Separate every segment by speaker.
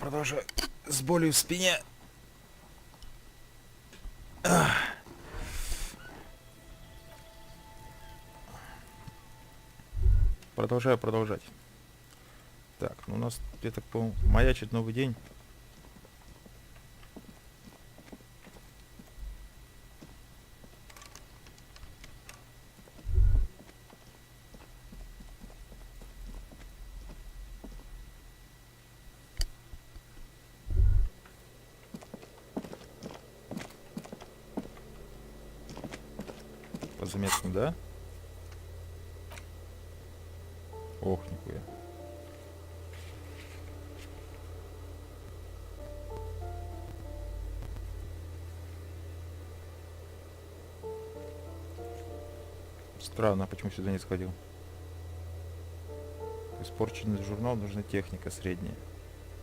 Speaker 1: продолжаю с болью в спине. Продолжаю продолжать. Так, ну у нас, я так понял, маячит новый день. По заметкам, да? Ох, нихуя. Странно, почему сюда не сходил. Испорченный журнал, нужна техника средняя.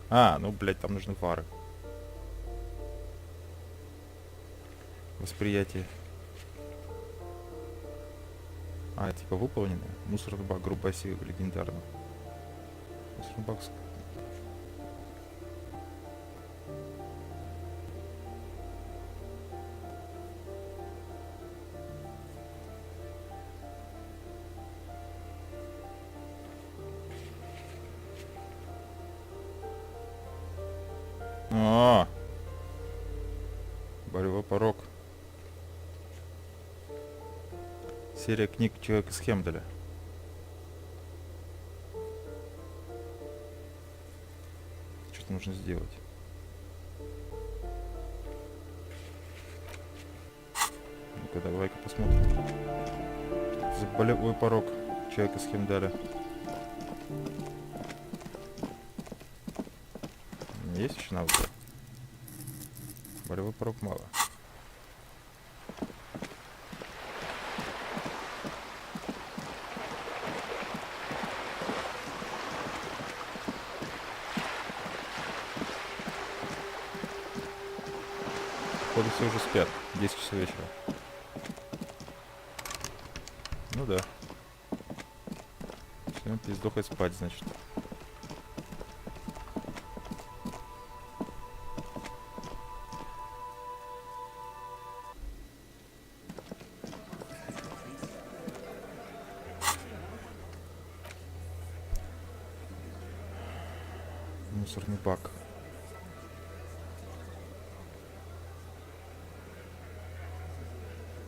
Speaker 1: А, ну, блядь, там нужны фары. Восприятие. А, типа выполнено. Мусорный бак, грубая сила, легендарно. Мусорный бак. А, болевой порог. Серия книг «Человек из Хемдаля». Что-то нужно сделать. Ну-ка, давай-ка посмотрим. За болевой порог «Человек из Хемдаля». Есть еще навык? Болевой порог мало. Походу все уже спят. 10 часов вечера. Ну да. Все, пиздохать спать, значит. Мусорный бак.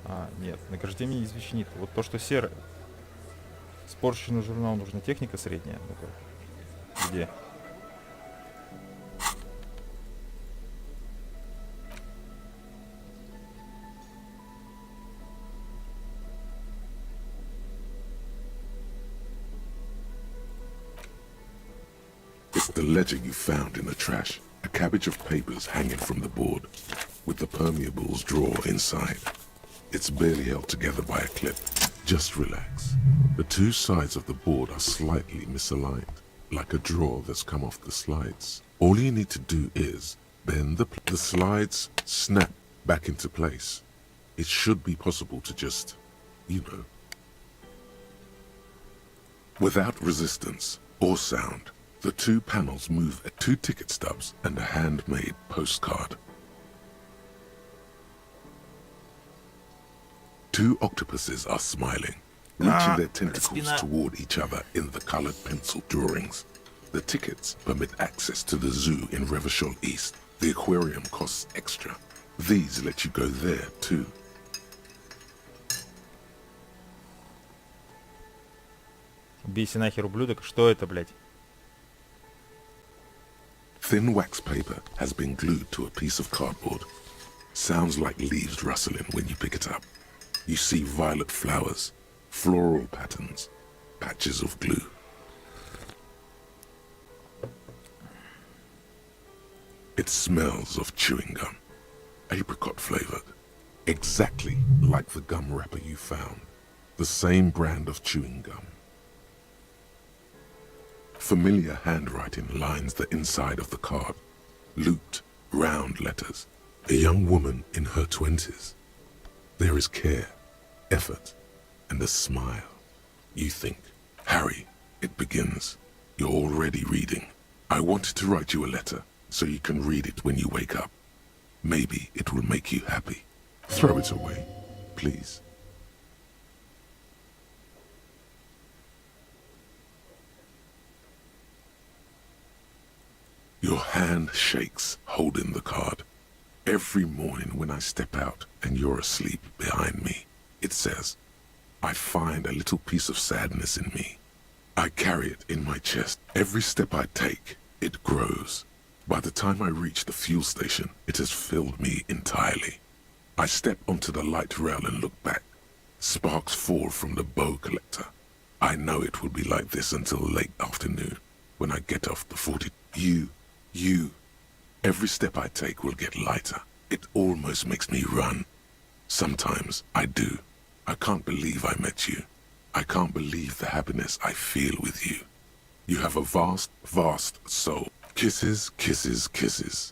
Speaker 1: А, нет, награждение извещенит. Вот то, что серое. Испорченный журнал, нужна техника средняя. Ну-ка. Где?
Speaker 2: It's the ledger you found in the trash. A cabbage of papers hanging from the board, with the permeables drawer inside. It's barely held together by a clip. Just relax. The two sides of the board are slightly misaligned, like a drawer that's come off the slides. All you need to do is bend the slides, snap back into place. It should be possible to just, you know, without resistance or sound. The two panels move at 2 ticket stubs and a handmade postcard. 2 octopuses are smiling, reaching their tentacles toward each other in the colored pencil drawings. The tickets permit access to the zoo in Revachol East. The aquarium costs extra. These let you go there too.
Speaker 1: Бейся нахер, ублюдок. Что это, блядь?
Speaker 2: Thin wax paper has been glued to a piece of cardboard. Sounds like leaves rustling when you pick it up. You see violet flowers, floral patterns, patches of glue. It smells of chewing gum, apricot flavored, exactly like the gum wrapper you found, the same brand of chewing gum. Familiar handwriting lines the inside of the card, looped, round letters. A young woman in her 20s. There is care, effort, and a smile. You think, Harry, it begins. You're already reading. I wanted to write you a letter, so you can read it when you wake up. Maybe it will make you happy. Throw it away, please. Your hand shakes holding the card. Every morning when I step out and you're asleep behind me, it says, I find a little piece of sadness in me. I carry it in my chest. Every step I take, it grows. By the time I reach the fuel station, it has filled me entirely. I step onto the light rail and look back. Sparks fall from the bow collector. I know it will be like this until late afternoon when I get off the 40. You. Every step I take will get lighter. It almost makes me run. Sometimes I do. I can't believe I met you. I can't believe the happiness I feel with you. You have a vast, vast soul. Kisses, kisses, kisses.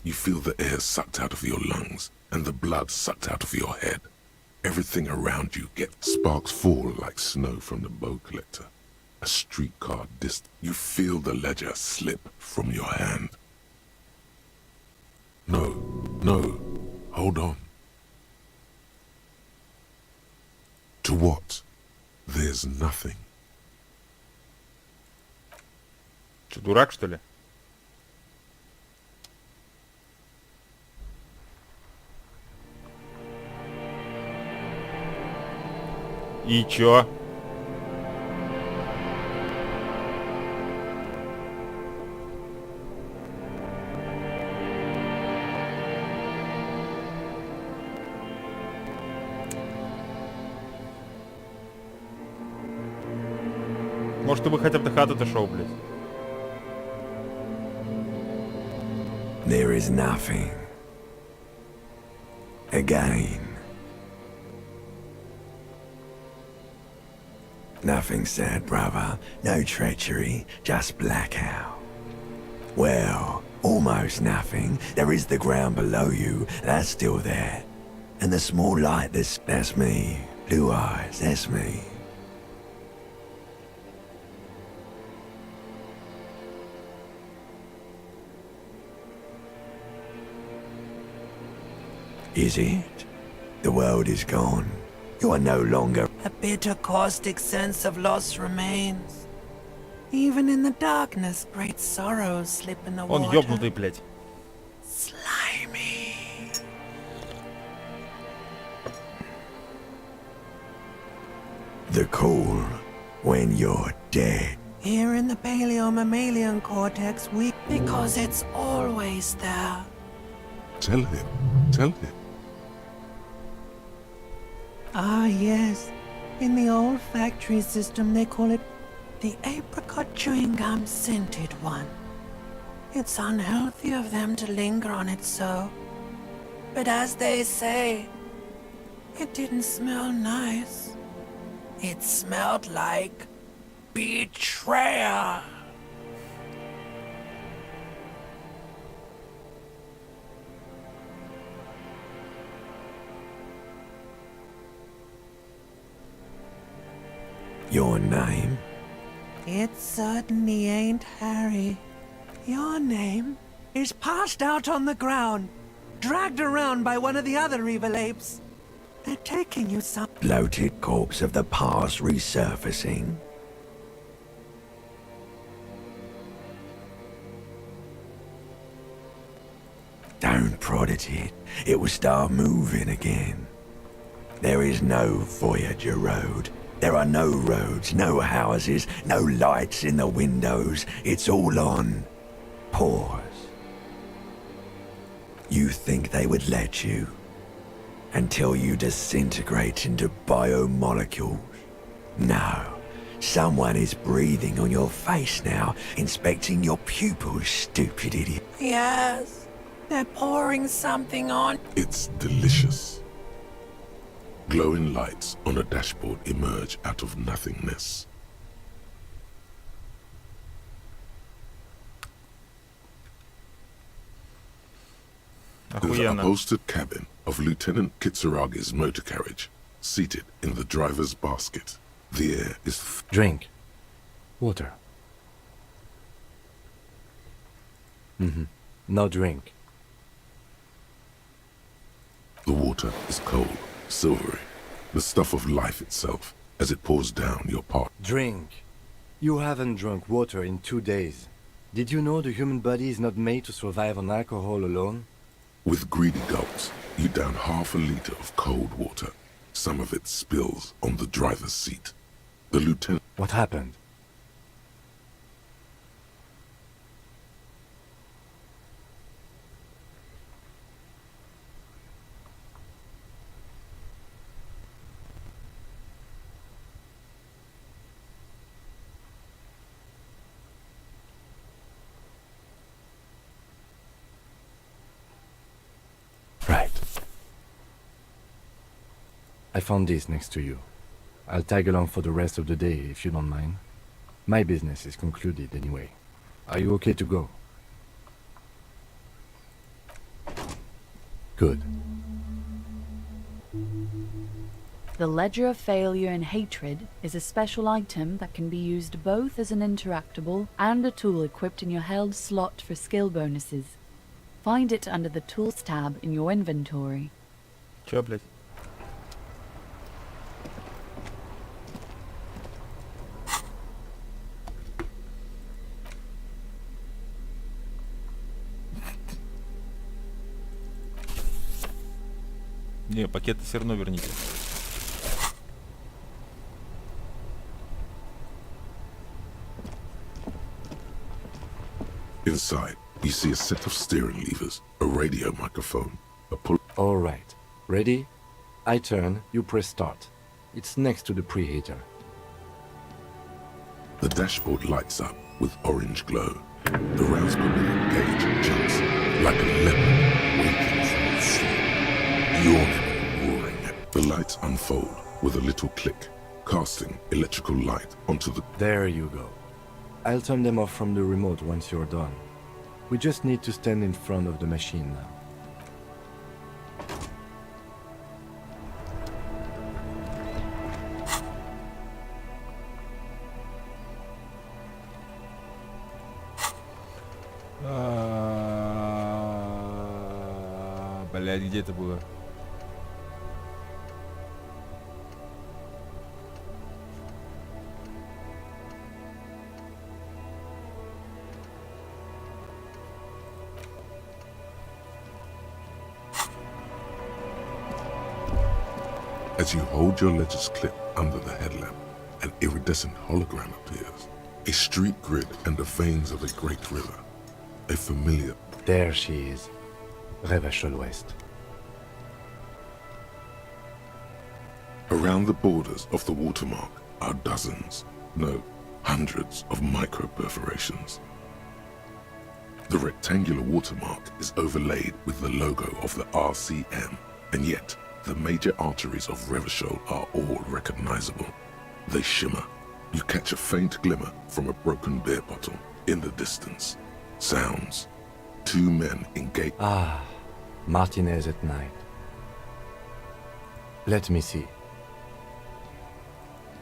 Speaker 2: You feel the air sucked out of your lungs and the blood sucked out of your head. Everything around you gets sparks fall like snow from the bow collector. A streetcar distant. You feel the ledger slip from your hand. No, hold on. To what? There's nothing.
Speaker 1: Че, дурак, что ли? И чё? Может, ты бы хотя бы до хаты дошел, блядь.
Speaker 3: There is nothing. Again. Nothing sad, brother. No treachery, just blackout. Well, almost nothing. There is the ground below you. That's still there. And the small light, that's me. Blue eyes, that's me. Is it? The world is gone. You are no longer...
Speaker 4: A bitter, caustic sense of loss remains. Even in the darkness, great sorrows slip in the
Speaker 1: Он
Speaker 4: water.
Speaker 1: ёбнутый, блядь.
Speaker 4: Slimy.
Speaker 3: The call when you're dead.
Speaker 4: Here in the paleo-mammalian cortex, because it's always there.
Speaker 2: Tell him.
Speaker 4: Ah, yes. In the olfactory system, they call it the apricot chewing gum scented one. It's unhealthy of them to linger on it so. But as they say, it didn't smell nice. It smelled like betrayal.
Speaker 3: Your name?
Speaker 4: It certainly ain't Harry. Your name is passed out on the ground, dragged around by one of the other evil apes. They're taking you some...
Speaker 3: Bloated corpse of the past resurfacing. Don't prod at it. It will start moving again. There is no Voyager Road. There are no roads, no houses, no lights in the windows. It's all on pause. You think they would let you until you disintegrate into biomolecules? No. Someone is breathing on your face now, inspecting your pupils, stupid idiot.
Speaker 4: Yes, they're pouring something on.
Speaker 2: It's delicious. Glowing lights on a dashboard emerge out of nothingness. The
Speaker 1: Охуенно.
Speaker 2: upholstered cabin of Lieutenant Kitsuragi's motor carriage, seated in the driver's basket. The air is
Speaker 5: Drink. Water. No drink.
Speaker 2: The water is cold, silvery, the stuff of life itself as it pours down your part.
Speaker 5: Drink. You haven't drunk water in 2 days. Did you know the human body is not made to survive on alcohol alone?
Speaker 2: With greedy gulps, you down half a liter of cold water. Some of it spills on the driver's seat. The lieutenant...
Speaker 5: What happened? Right. I found this next to you. I'll tag along for the rest of the day if you don't mind. My business is concluded anyway. Are you okay to go? Good.
Speaker 6: The Ledger of Failure and Hatred is a special item that can be used both as an interactable and a tool equipped in your held slot for skill bonuses. Find it under the Tools tab in your inventory.
Speaker 1: Чё, блядь? Не, пакеты все равно верните.
Speaker 2: Inside, you see a set of steering levers, a radio microphone, a pull...
Speaker 5: All right. Ready? I turn, you press start. It's next to the preheater.
Speaker 2: The dashboard lights up with orange glow. The rounds per minute gauge jumps like a leopard waking from its sleep, yawning and roaring. The lights unfold with a little click, casting electrical light onto the...
Speaker 5: There you go. I'll turn them off from the remote once you're done. We just need to stand in front of the machine now.
Speaker 1: Блядь, где это было?
Speaker 2: As you hold your ledger's clip under the headlamp, an iridescent hologram appears. A street grid and the veins of a great river. A familiar...
Speaker 5: There she is. Revachol West.
Speaker 2: Around the borders of the watermark are dozens, no, hundreds of micro-perforations. The rectangular watermark is overlaid with the logo of the RCM, and yet the major arteries of Revachol are all recognizable. They shimmer. You catch a faint glimmer from a broken beer bottle in the distance. Sounds. Two men engage.
Speaker 5: Ah, Martinez at night. Let me see.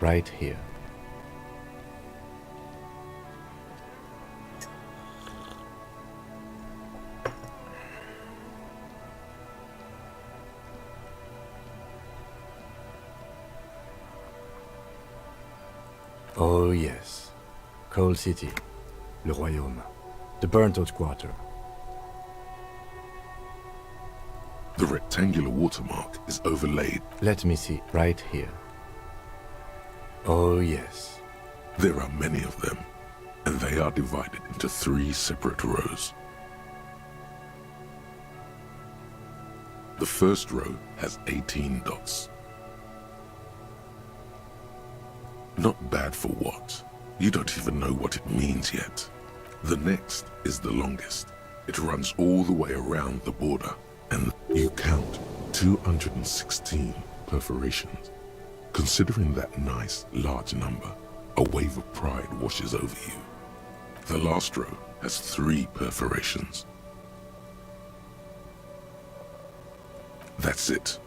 Speaker 5: Right here. Oh yes. Coal City. Le Royaume. The burnt-out quarter.
Speaker 2: The rectangular watermark is overlaid.
Speaker 5: Let me see. Right here. Oh yes.
Speaker 2: There are many of them, and they are divided into 3 separate rows. The first row has 18 dots. Not bad for what? You don't even know what it means yet. The next is the longest. It runs all the way around the border, and you count 216 perforations. Considering that nice, large number, a wave of pride washes over you. The last row has 3 perforations. That's it.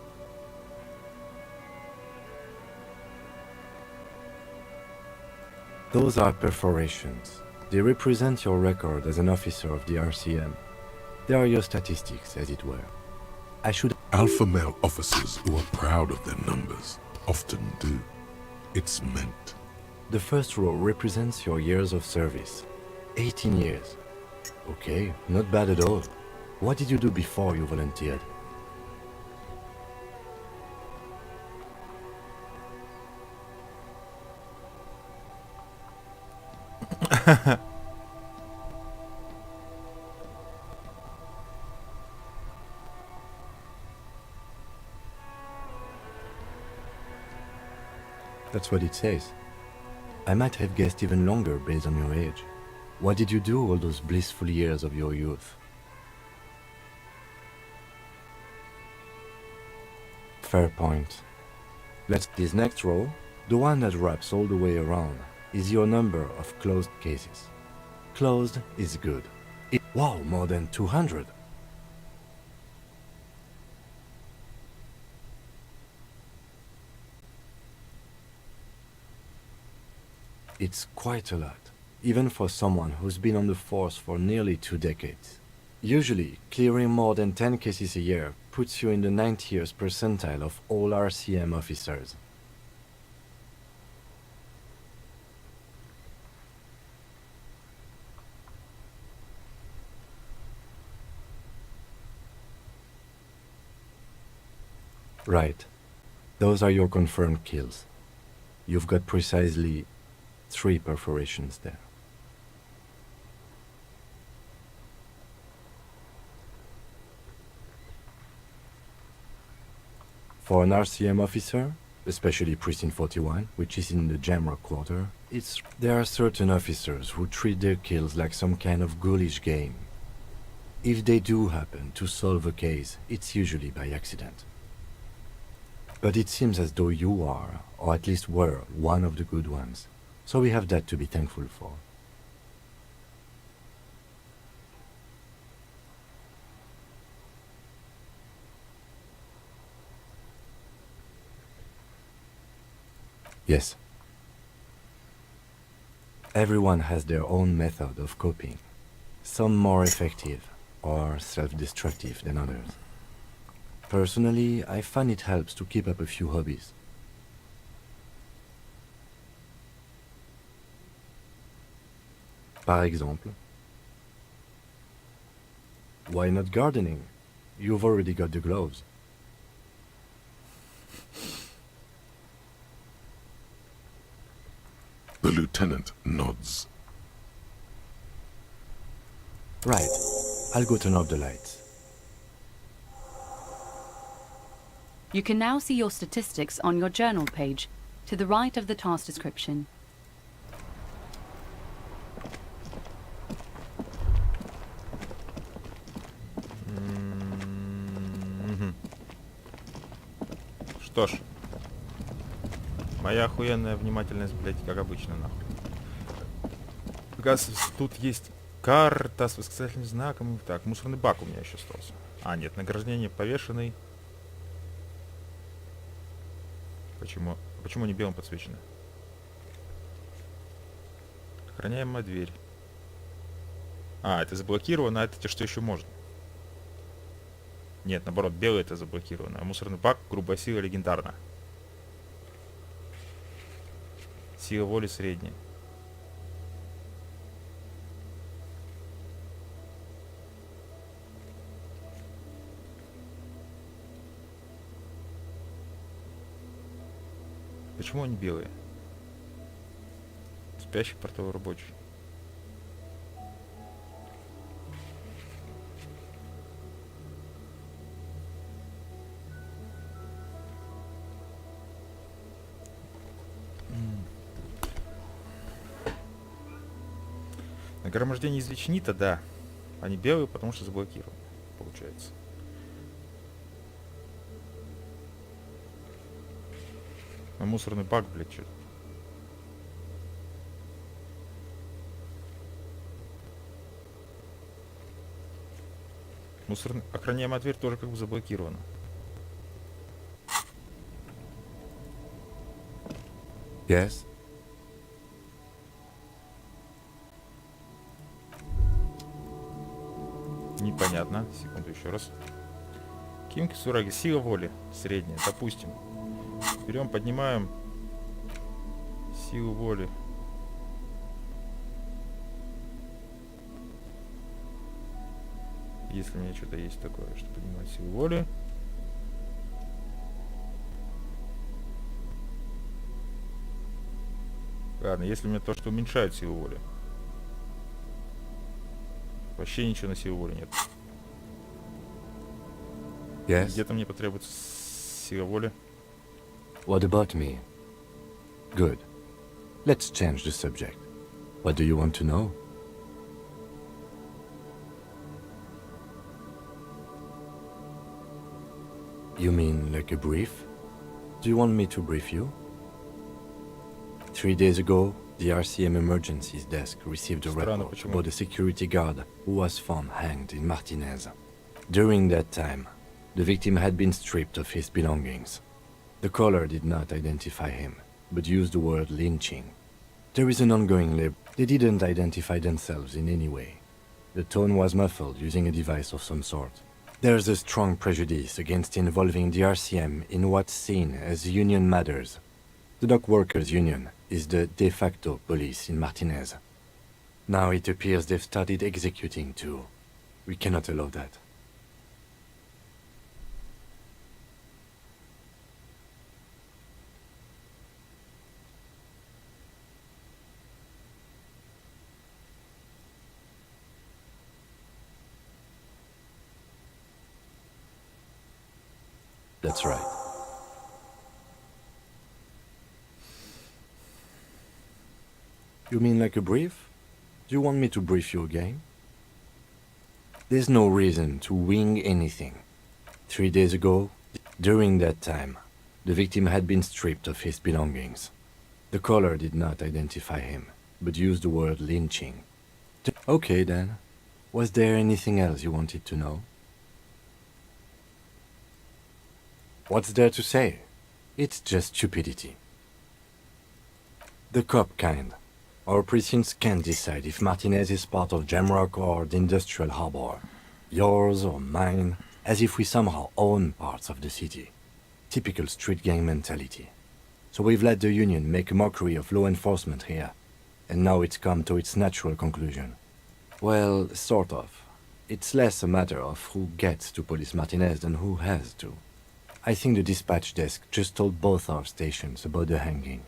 Speaker 5: Those are perforations. They represent your record as an officer of the RCM. There are your statistics, as it were. I should...
Speaker 2: Alpha male officers who are proud of their numbers often do. It's meant.
Speaker 5: The first row represents your years of service. 18 years. Okay, not bad at all. What did you do before you volunteered? That's what it says. I might have guessed even longer based on your age. What did you do all those blissful years of your youth? Fair point. Let's... This next row, the one that wraps all the way around, is your number of closed cases. Closed is good. Wow, more than 200! It's quite a lot, even for someone who's been on the force for nearly 2 decades. Usually, clearing more than 10 cases a year puts you in the 90th percentile of all RCM officers. Right. Those are your confirmed kills. You've got precisely 3 perforations there. For an RCM officer, especially Precinct 41, which is in the Jamrock quarter, there are certain officers who treat their kills like some kind of ghoulish game. If they do happen to solve a case, it's usually by accident. But it seems as though you are, or at least were, one of the good ones. So we have that to be thankful for. Yes. Everyone has their own method of coping. Some more effective or self-destructive than others. Personally, I find it helps to keep up a few hobbies. Par exemple, why not gardening? You've already got the gloves.
Speaker 2: The lieutenant nods.
Speaker 5: Right. I'll go turn off the lights.
Speaker 6: You can now see your statistics on your journal page, to the right of the task description.
Speaker 1: Что ж, моя охуенная внимательность, блять, как обычно, нахуй. Оказывается, тут есть карта с восклицательным знаком. Так, мусорный бак у меня еще остался. А, нет, награждение повешенный. Почему не белым подсвечено? Охраняемая дверь. А, это заблокировано, а это что еще можно? Нет, наоборот, белый это заблокировано. А мусорный бак, грубая сила, легендарна. Сила воли средняя. Почему они белые? Спящий портовый рабочий. Нагромождение извлечнита, да. Они белые, потому что заблокированы, получается. А мусорный бак, блядь, что-то. Мусорный... Охраняемая дверь тоже как бы заблокирована.
Speaker 5: Yes?
Speaker 1: Непонятно. Секунду еще раз. Кимки сураги. Сила воли. Средняя. Допустим. Берем, поднимаем. Силу воли. Если у меня что-то есть такое, что поднимает силу воли. Ладно, если у меня то, что уменьшает силу воли. Вообще ничего на силу воли нет.
Speaker 5: Yes?
Speaker 1: Где-то мне потребуется сила воли.
Speaker 5: What about me? Good. Let's change the subject. What do you want to know? You mean like a brief? Do you want me to brief you? 3 days ago, the RCM Emergencies Desk received a
Speaker 1: Странно,
Speaker 5: report
Speaker 1: почему?
Speaker 5: about a security guard who was found hanged in Martinez. During that time, the victim had been stripped of his belongings. The caller did not identify him, but used the word lynching. There is an ongoing lab. They didn't identify themselves in any way. The tone was muffled using a device of some sort. There's a strong prejudice against involving the RCM in what's seen as union matters. The Dock Workers Union is the de facto police in Martinez. Now it appears they've started executing too. We cannot allow that. That's right. You mean like a brief? Do you want me to brief you again? There's no reason to wing anything. 3 days ago, during that time, the victim had been stripped of his belongings. The caller did not identify him, but used the word lynching. Okay then. Was there anything else you wanted to know? What's there to say? It's just stupidity. The cop kind. Our precincts can't decide if Martinez is part of Jamrock or the Industrial Harbor. Yours or mine, as if we somehow own parts of the city. Typical street gang mentality. So we've let the Union make a mockery of law enforcement here. And now it's come to its natural conclusion. Well, sort of. It's less a matter of who gets to police Martinez than who has to. I think the dispatch desk just told both our stations about the hanging.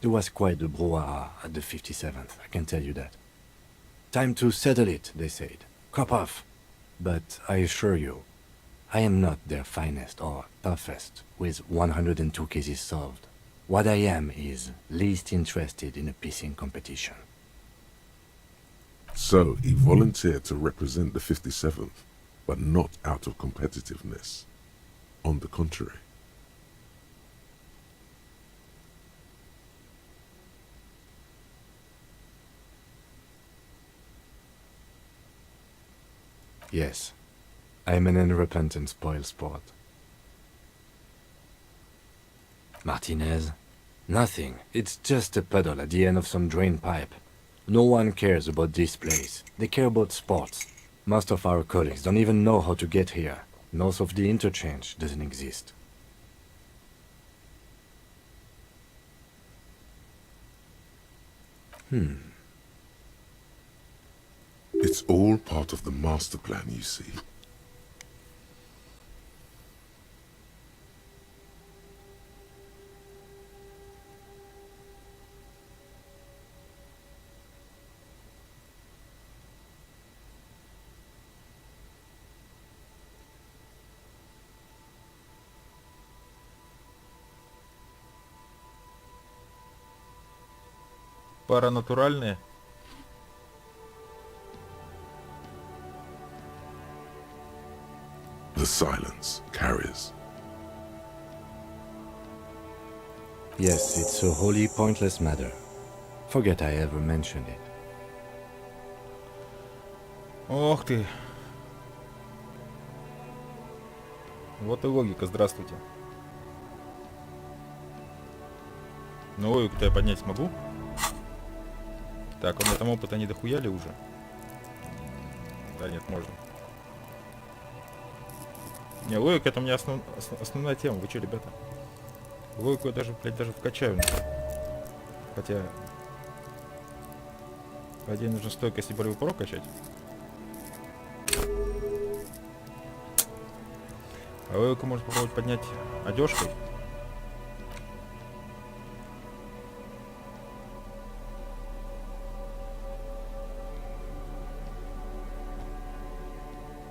Speaker 5: There was quite the brouhaha at the 57th, I can tell you that. Time to settle it, they said. Cop off. But I assure you, I am not their finest or toughest with 102 cases solved. What I am is least interested in a pissing competition.
Speaker 2: So he volunteered to represent the 57th, but not out of competitiveness. On the contrary.
Speaker 5: Yes, I'm an unrepentant spoilsport. Martinez? Nothing. It's just a puddle at the end of some drain pipe. No one cares about this place. They care about sports. Most of our colleagues don't even know how to get here. North of the interchange doesn't exist.
Speaker 2: It's all part of the master plan, you see.
Speaker 1: Паранатуральные.
Speaker 2: The silence carries.
Speaker 5: Yes, it's a wholly pointless matter. Forget I ever mentioned it.
Speaker 1: Ох ты. Вот и логика, здравствуйте. Ну, логику-то я поднять смогу. Так, у меня там опыта не дохуяли уже? Да нет, можно. Не, логика это у меня основная тема. Вы че, ребята? Логику я даже, блядь, даже вкачаю. Хотя... По идее нужно стойкость и болевой порог качать. А логику можно попробовать поднять одежкой.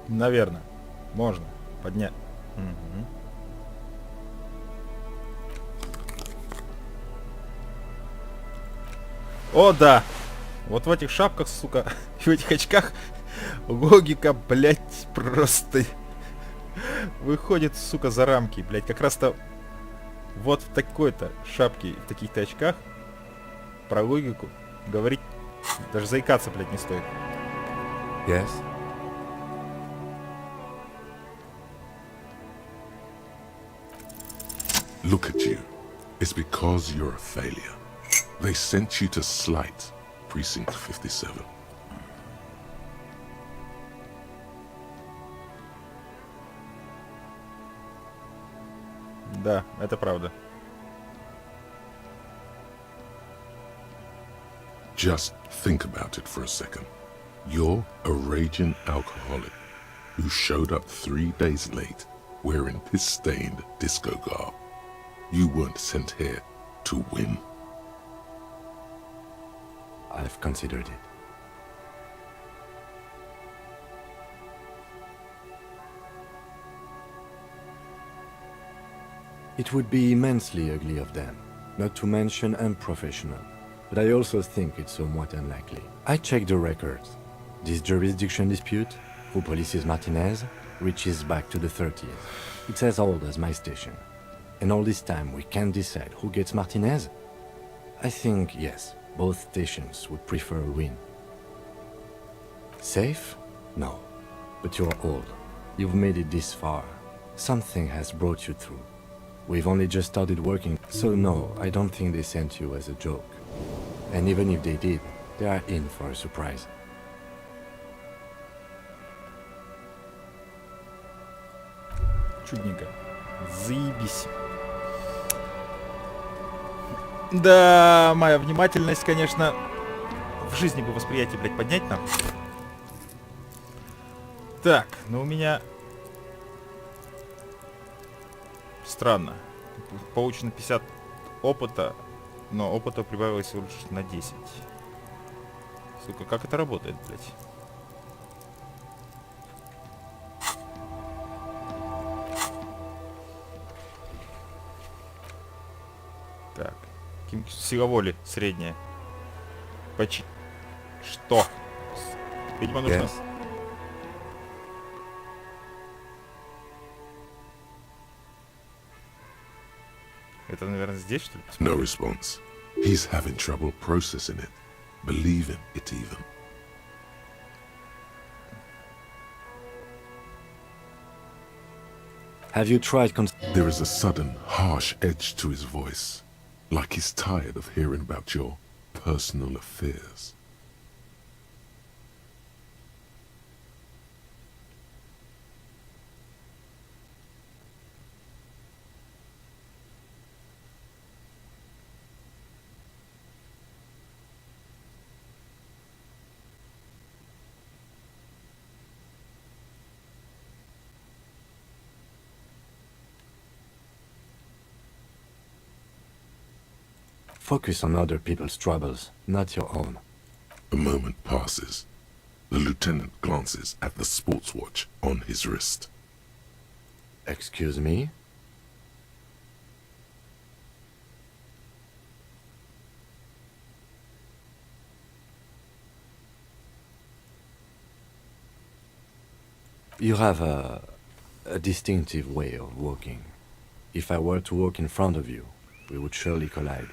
Speaker 1: Наверное. Можно поднять. Угу. О, да! Вот в этих шапках, сука, и в этих очках логика, блядь, просто выходит, сука, за рамки, блядь. Как раз-то вот в такой-то шапке и в таких-то очках про логику говорить, даже заикаться, блядь, не стоит.
Speaker 5: Yes?
Speaker 2: Look at you. It's because you're a failure. They sent you to Slight, Precinct 57.
Speaker 1: Да, это правда.
Speaker 2: Just think about it for a second. You're a raging alcoholic who showed up 3 days late wearing piss-stained disco garb. You weren't sent here to win.
Speaker 5: I've considered it. It would be immensely ugly of them, not to mention unprofessional, but I also think it's somewhat unlikely. I checked the records. This jurisdiction dispute, who polices Martinez, reaches back to the 30s. It's as old as my station. And all this time we can't decide who gets Martinez? I think, yes, both stations would prefer a win. Safe? No. But you're old. You've made it this far. Something has brought you through. We've only just started working, so no, I don't think they sent you as a joke. And even if they did, they are in for a surprise.
Speaker 1: Чудненько. Заебись. Да, моя внимательность, конечно, в жизни бы восприятие, блядь, поднять нам. Так, ну у меня... Странно. Получено 50 опыта, но опыта прибавилось всего лишь на 10. Сука, как это работает, блядь? Так. Сила воли средняя. Почти. Что? Видимо, нужно...
Speaker 5: Yes.
Speaker 1: Это, наверное, здесь, что ли?
Speaker 2: No response. He's having trouble processing it, believing it even.
Speaker 5: Have you tried
Speaker 2: There is a sudden, harsh edge to his voice, like he's tired of hearing about your personal affairs.
Speaker 5: Focus on other people's troubles, not your own.
Speaker 2: A moment passes. The lieutenant glances at the sports watch on his wrist.
Speaker 5: Excuse me? You have a distinctive way of walking. If I were to walk in front of you, we would surely collide.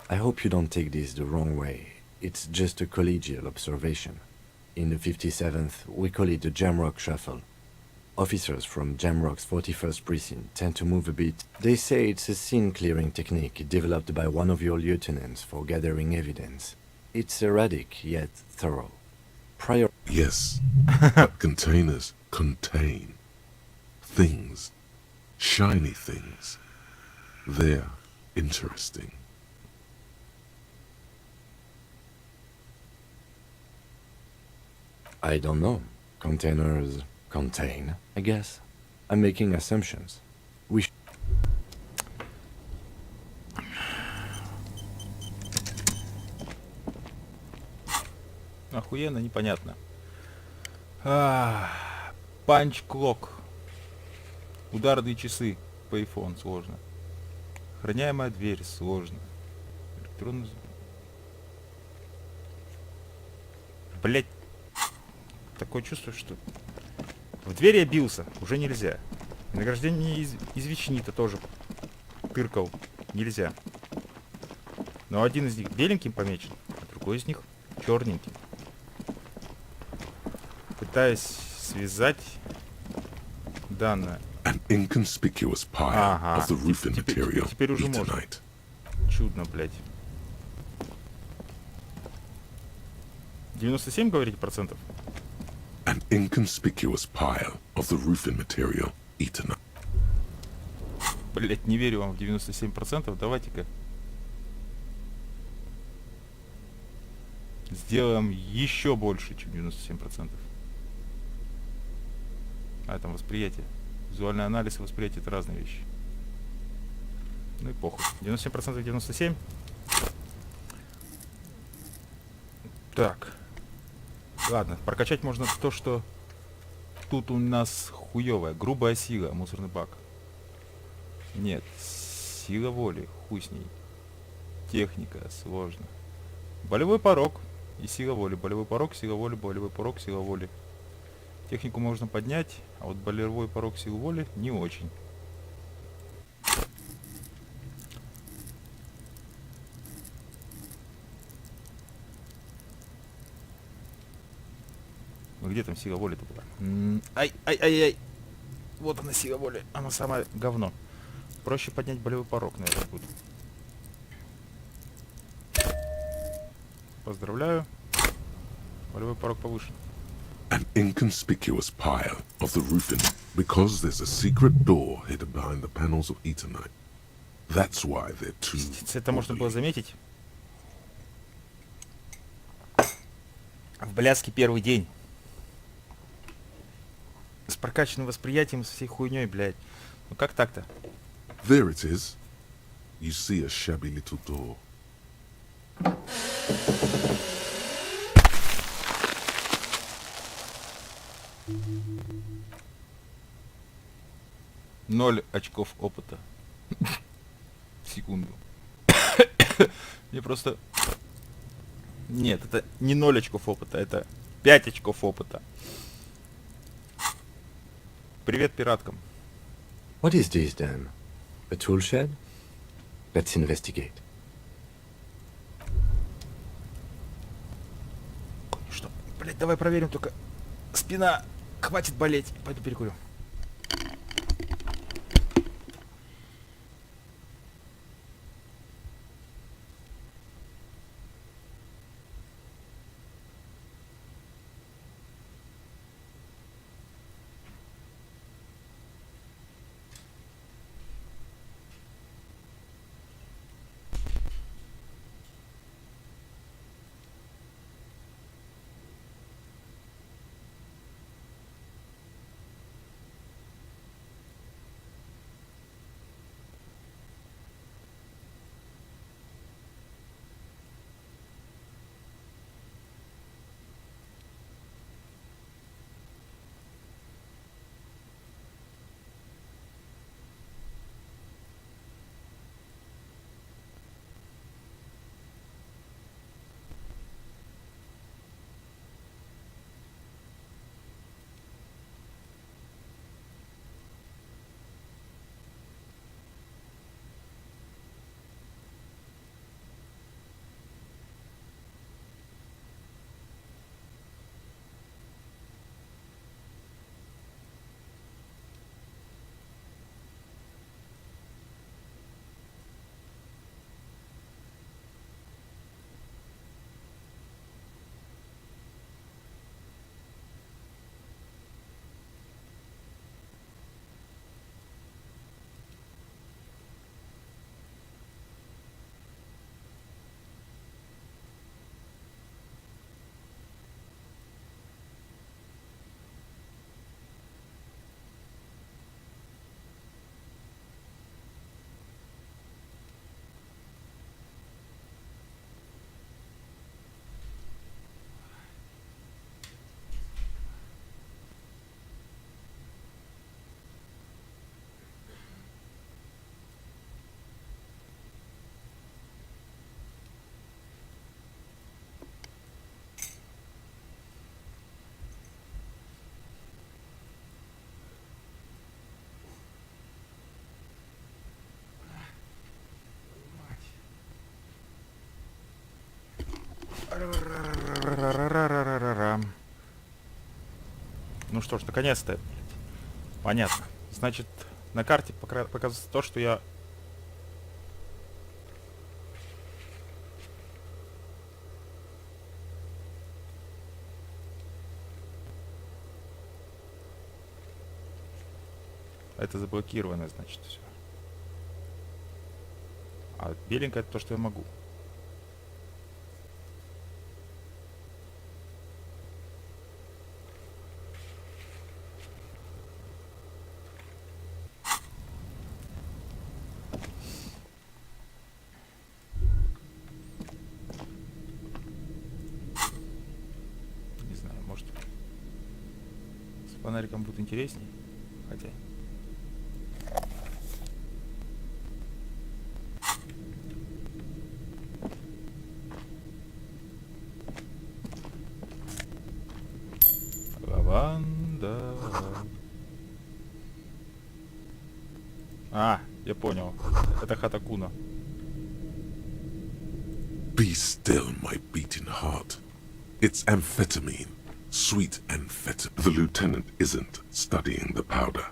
Speaker 5: I hope you don't take this the wrong way. It's just a collegial observation. In the 57th, we call it the Jamrock Shuffle. Officers from Jamrock's 41st Precinct tend to move a bit. They say it's a scene-clearing technique developed by one of your lieutenants for gathering evidence. It's erratic, yet thorough. prior.
Speaker 2: Yes, but containers contain things, shiny things. They're interesting.
Speaker 5: I don't know. Containers contain, I guess. I'm making assumptions. We sh
Speaker 1: Охуенно, непонятно. Панч-клок. Ударные часы. Пейфон. Сложно. Охраняемая дверь. Сложно. Электронный... Блять. Такое чувство, что... В дверь я бился. Уже нельзя. Награждение из ветчины-то тоже тыркал. Нельзя. Но один из них беленьким помечен, а другой из них черненьким. Пытаюсь связать данное.
Speaker 2: An inconspicuous pile
Speaker 1: Ага.
Speaker 2: of the roofing material
Speaker 1: Теперь уже можно.
Speaker 2: Eternite.
Speaker 1: Чудно, блядь. 97, говорите, процентов?
Speaker 2: An inconspicuous pile of the roofing material Eternite.
Speaker 1: Блять, не верю вам в 97%. Давайте-ка сделаем еще больше, чем 97%. А, там восприятие. Визуальный анализ и восприятие — это разные вещи. Ну и похуй. 97% 97. Так. Ладно, прокачать можно то, что тут у нас хуевая. Грубая сила, мусорный бак. Нет, сила воли, хуй с ней. Техника, сложно. Болевой порог и сила воли. Болевой порог, сила воли, болевой порог, сила воли. Технику можно поднять, а вот болевой порог, силу воли не очень. Ну где там сила воли-то была? Ай-ай-ай-ай! Вот она, сила воли. Она самое говно. Проще поднять болевой порог, наверное, будет. Поздравляю. Болевой порог повышен.
Speaker 2: An inconspicuous pile of the roofing because there's a secret door hidden behind the panels of Eternite. That's why they're too
Speaker 1: Это можно было
Speaker 2: wobbly.
Speaker 1: заметить. В блядский первый день. С прокачанным восприятием, со всей хуйней, блядь. Ну как так-то?
Speaker 2: There it is. You see a shabby little door.
Speaker 1: Ноль очков опыта. Секунду. Мне просто... Нет, это не 0 очков опыта, это 5 очков опыта. Привет пираткам.
Speaker 5: What is this then? A tool shed? Let's investigate.
Speaker 1: Что? Блять, давай проверим только. Спина хватит болеть. Пойду перекурю. Ну что ж, наконец-то. Понятно. Значит, на карте показывается то, что я... Это заблокировано, значит, все. А беленькое это то, что я могу. Не знаю, может с фонариком будет интересней. Хотя... Лаванда. А, я понял. Это Хатакуна.
Speaker 2: Be still, my beating heart. It's amphetamine. Sweet amphetamine. The lieutenant isn't studying the powder.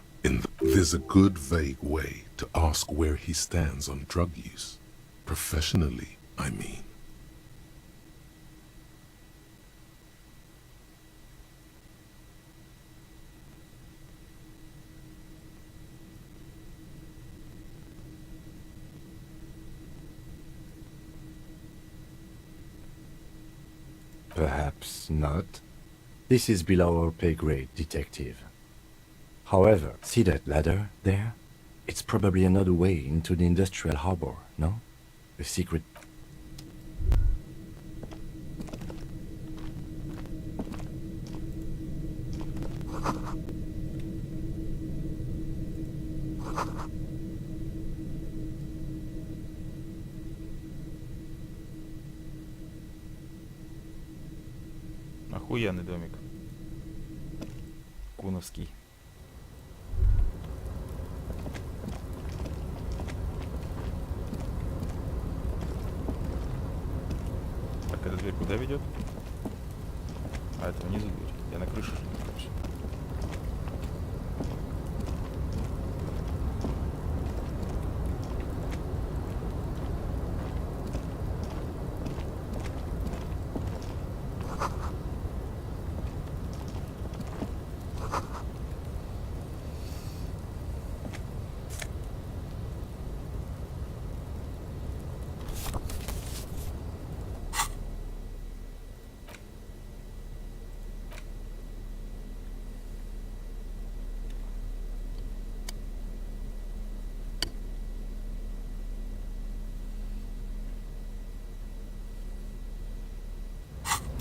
Speaker 2: There's a good vague way to ask where he stands on drug use. Professionally, I mean.
Speaker 5: Perhaps not. This is below our pay grade, detective. However, see that ladder there? It's probably another way into the industrial harbor, no? A secret...
Speaker 1: Охуенный домик. Куновский. Так, эта дверь куда ведет? А, это внизу дверь. Я на крыше же нахожусь.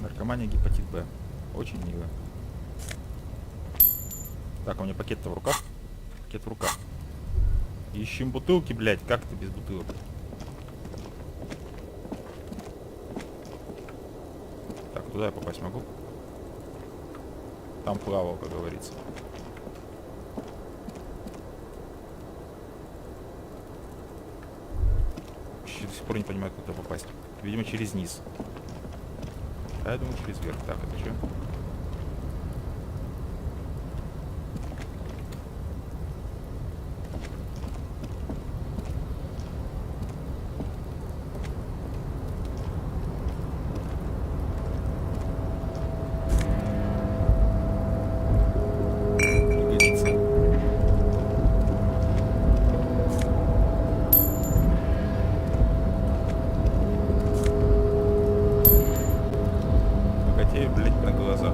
Speaker 1: Наркомания, гепатит Б. Очень мило. Так, у меня пакет-то в руках. Пакет в руках. Ищем бутылки, блядь. Как ты без бутылок? Так, туда я попасть могу? Там плавал, как говорится. Вообще до сих пор не понимаю, как туда попасть. Видимо, через низ. А я думаю, через верх. Так, это что? Блять, на глазах.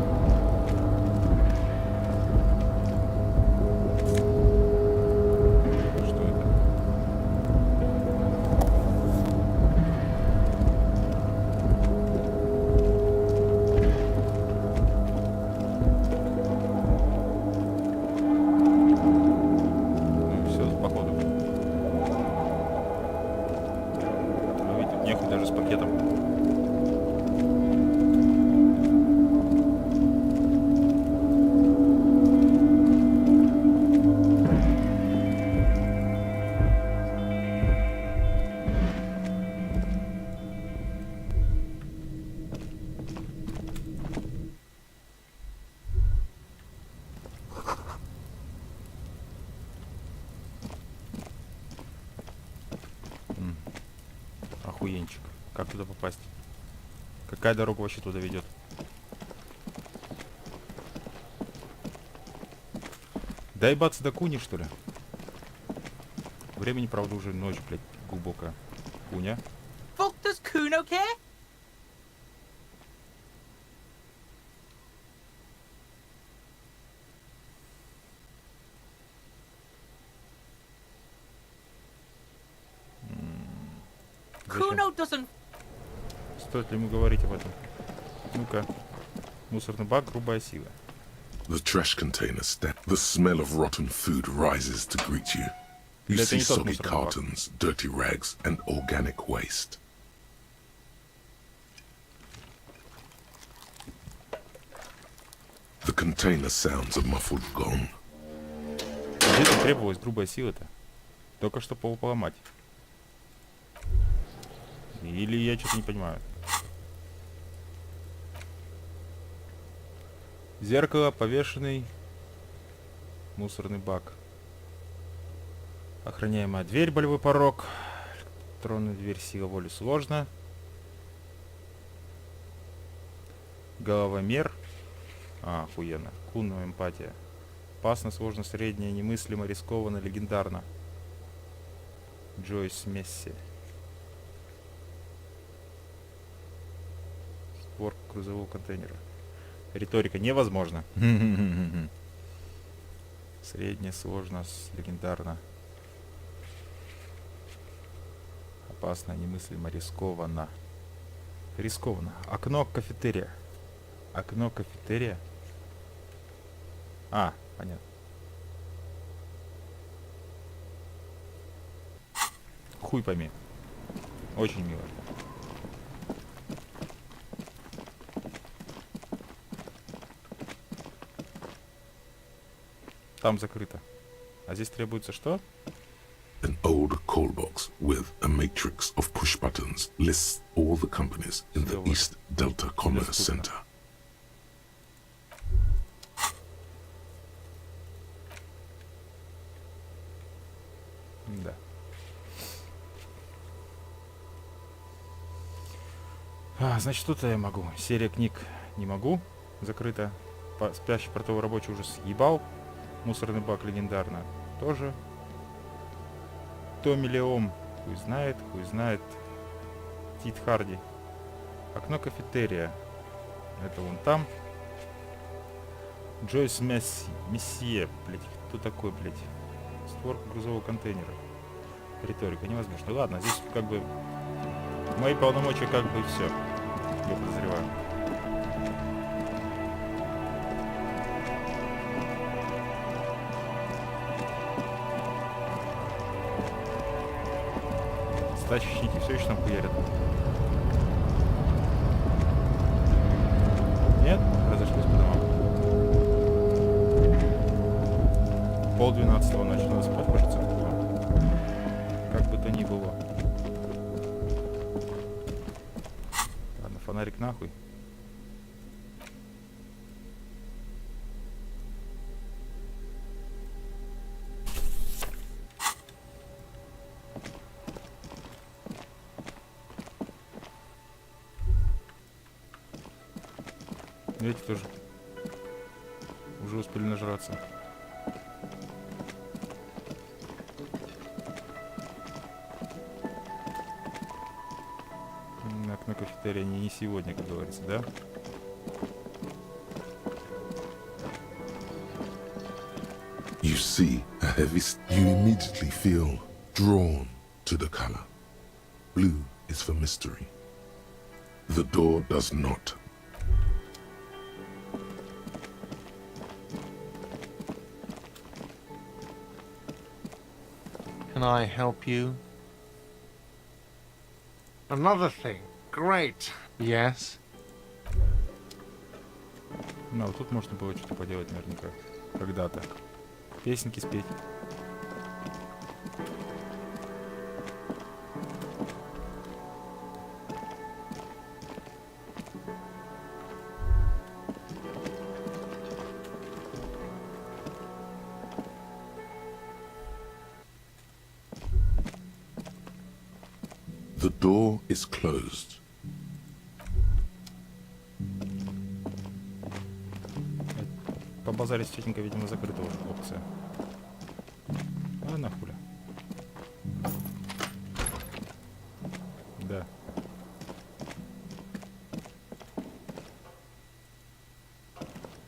Speaker 1: Что это? Ну и все, походу. Ловить тут нехуй даже с пакетом. контейнчик. Как туда попасть? Какая дорога вообще туда ведет? Доебаться до куни, что ли? Времени, правда, уже ночь, блядь, глубокая. Куня.
Speaker 7: Fuck does Kuno care? Kuno doesn't.
Speaker 1: Стоит ли ему говорить об этом? Ну-ка. Мусорный бак, грубая сила.
Speaker 2: The trash container the smell of rotten food rises to greet you. You
Speaker 1: Это
Speaker 2: see
Speaker 1: не тот
Speaker 2: soggy
Speaker 1: мусорный бак.
Speaker 2: cartons, dirty rags, and organic waste. The container sounds a muffled gong.
Speaker 1: Где-то требовалась грубая сила-то. Только что поломать. Или я что-то не понимаю. Зеркало, повешенный. Мусорный бак. Охраняемая дверь, болевой порог. Электронная дверь, сила воли сложно. Головомер. А, охуенно. Кунная эмпатия. Опасно, сложно, среднее, немыслимо, рискованно, легендарно. Джойс Месси. Створка грузового контейнера. Риторика невозможно. Среднее, сложно, легендарно. Опасно, немыслимо, рискованно. Рискованно. Окно кафетерия. Окно кафетерия. А, понятно. Хуй пойми. Очень мило. Там закрыто. А здесь требуется что?
Speaker 2: An old call box with a matrix of push buttons lists all the companies in the East Delta Commerce Center.
Speaker 1: Да. Значит, тут я могу. Серия книг не могу. Закрыто. Спящий портовый рабочий уже съебал. Мусорный бак легендарно тоже. Томилеом. Хуй знает, хуй знает. Тит Харди. Окно кафетерия. Это вон там. Джойс Мессие. Блять, кто такой, блять? Створка грузового контейнера. Риторика невозможно. Ладно, здесь как бы мои полномочия как бы все. Я подозреваю. Стачечники все еще там хуярят. Нет? Разошлись по домам. 11:30 ночи, надо спать ложиться. Как бы то ни было. Ладно, фонарик нахуй. Эти тоже уже успели нажраться. Окно кафетерия не сегодня, как говорится, да?
Speaker 2: You see a heavy... You immediately feel drawn to the color. Blue is for mystery. The door does not.
Speaker 8: Can I help you? Another thing. Great. Yes.
Speaker 1: Ну, вот тут можно было что-то поделать наверняка. Когда-то. Песенки спеть.
Speaker 2: The The door is closed.
Speaker 1: Побазарить тетенька, видимо, закрыта уже опция. А нахуля. Да.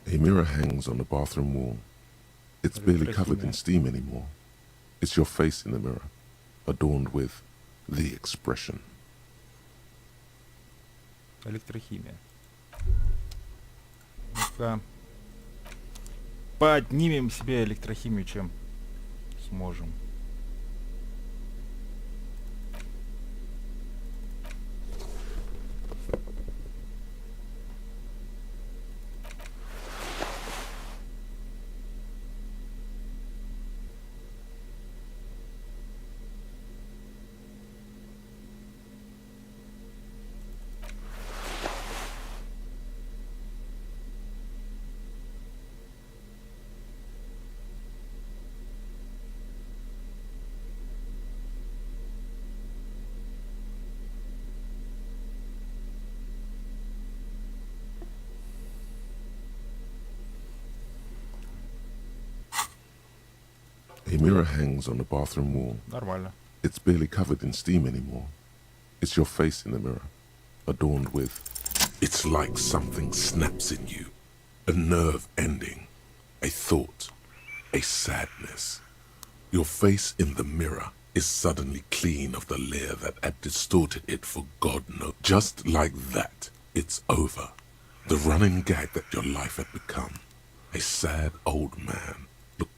Speaker 2: A mirror hangs on the bathroom wall. It's barely covered in steam anymore. It's your face in the mirror, adorned with the expression.
Speaker 1: Электрохимия. Ну-ка. Поднимем себе электрохимию, чем сможем.
Speaker 2: A mirror hangs on the bathroom wall.
Speaker 1: Нормально.
Speaker 2: It's barely covered in steam anymore. It's your face in the mirror, adorned with... It's like something snaps in you. A nerve ending. A thought. A sadness. Your face in the mirror is suddenly clean of the layer that had distorted it for God knows. Just like that, it's over. The running gag that your life had become. A sad old man. Look.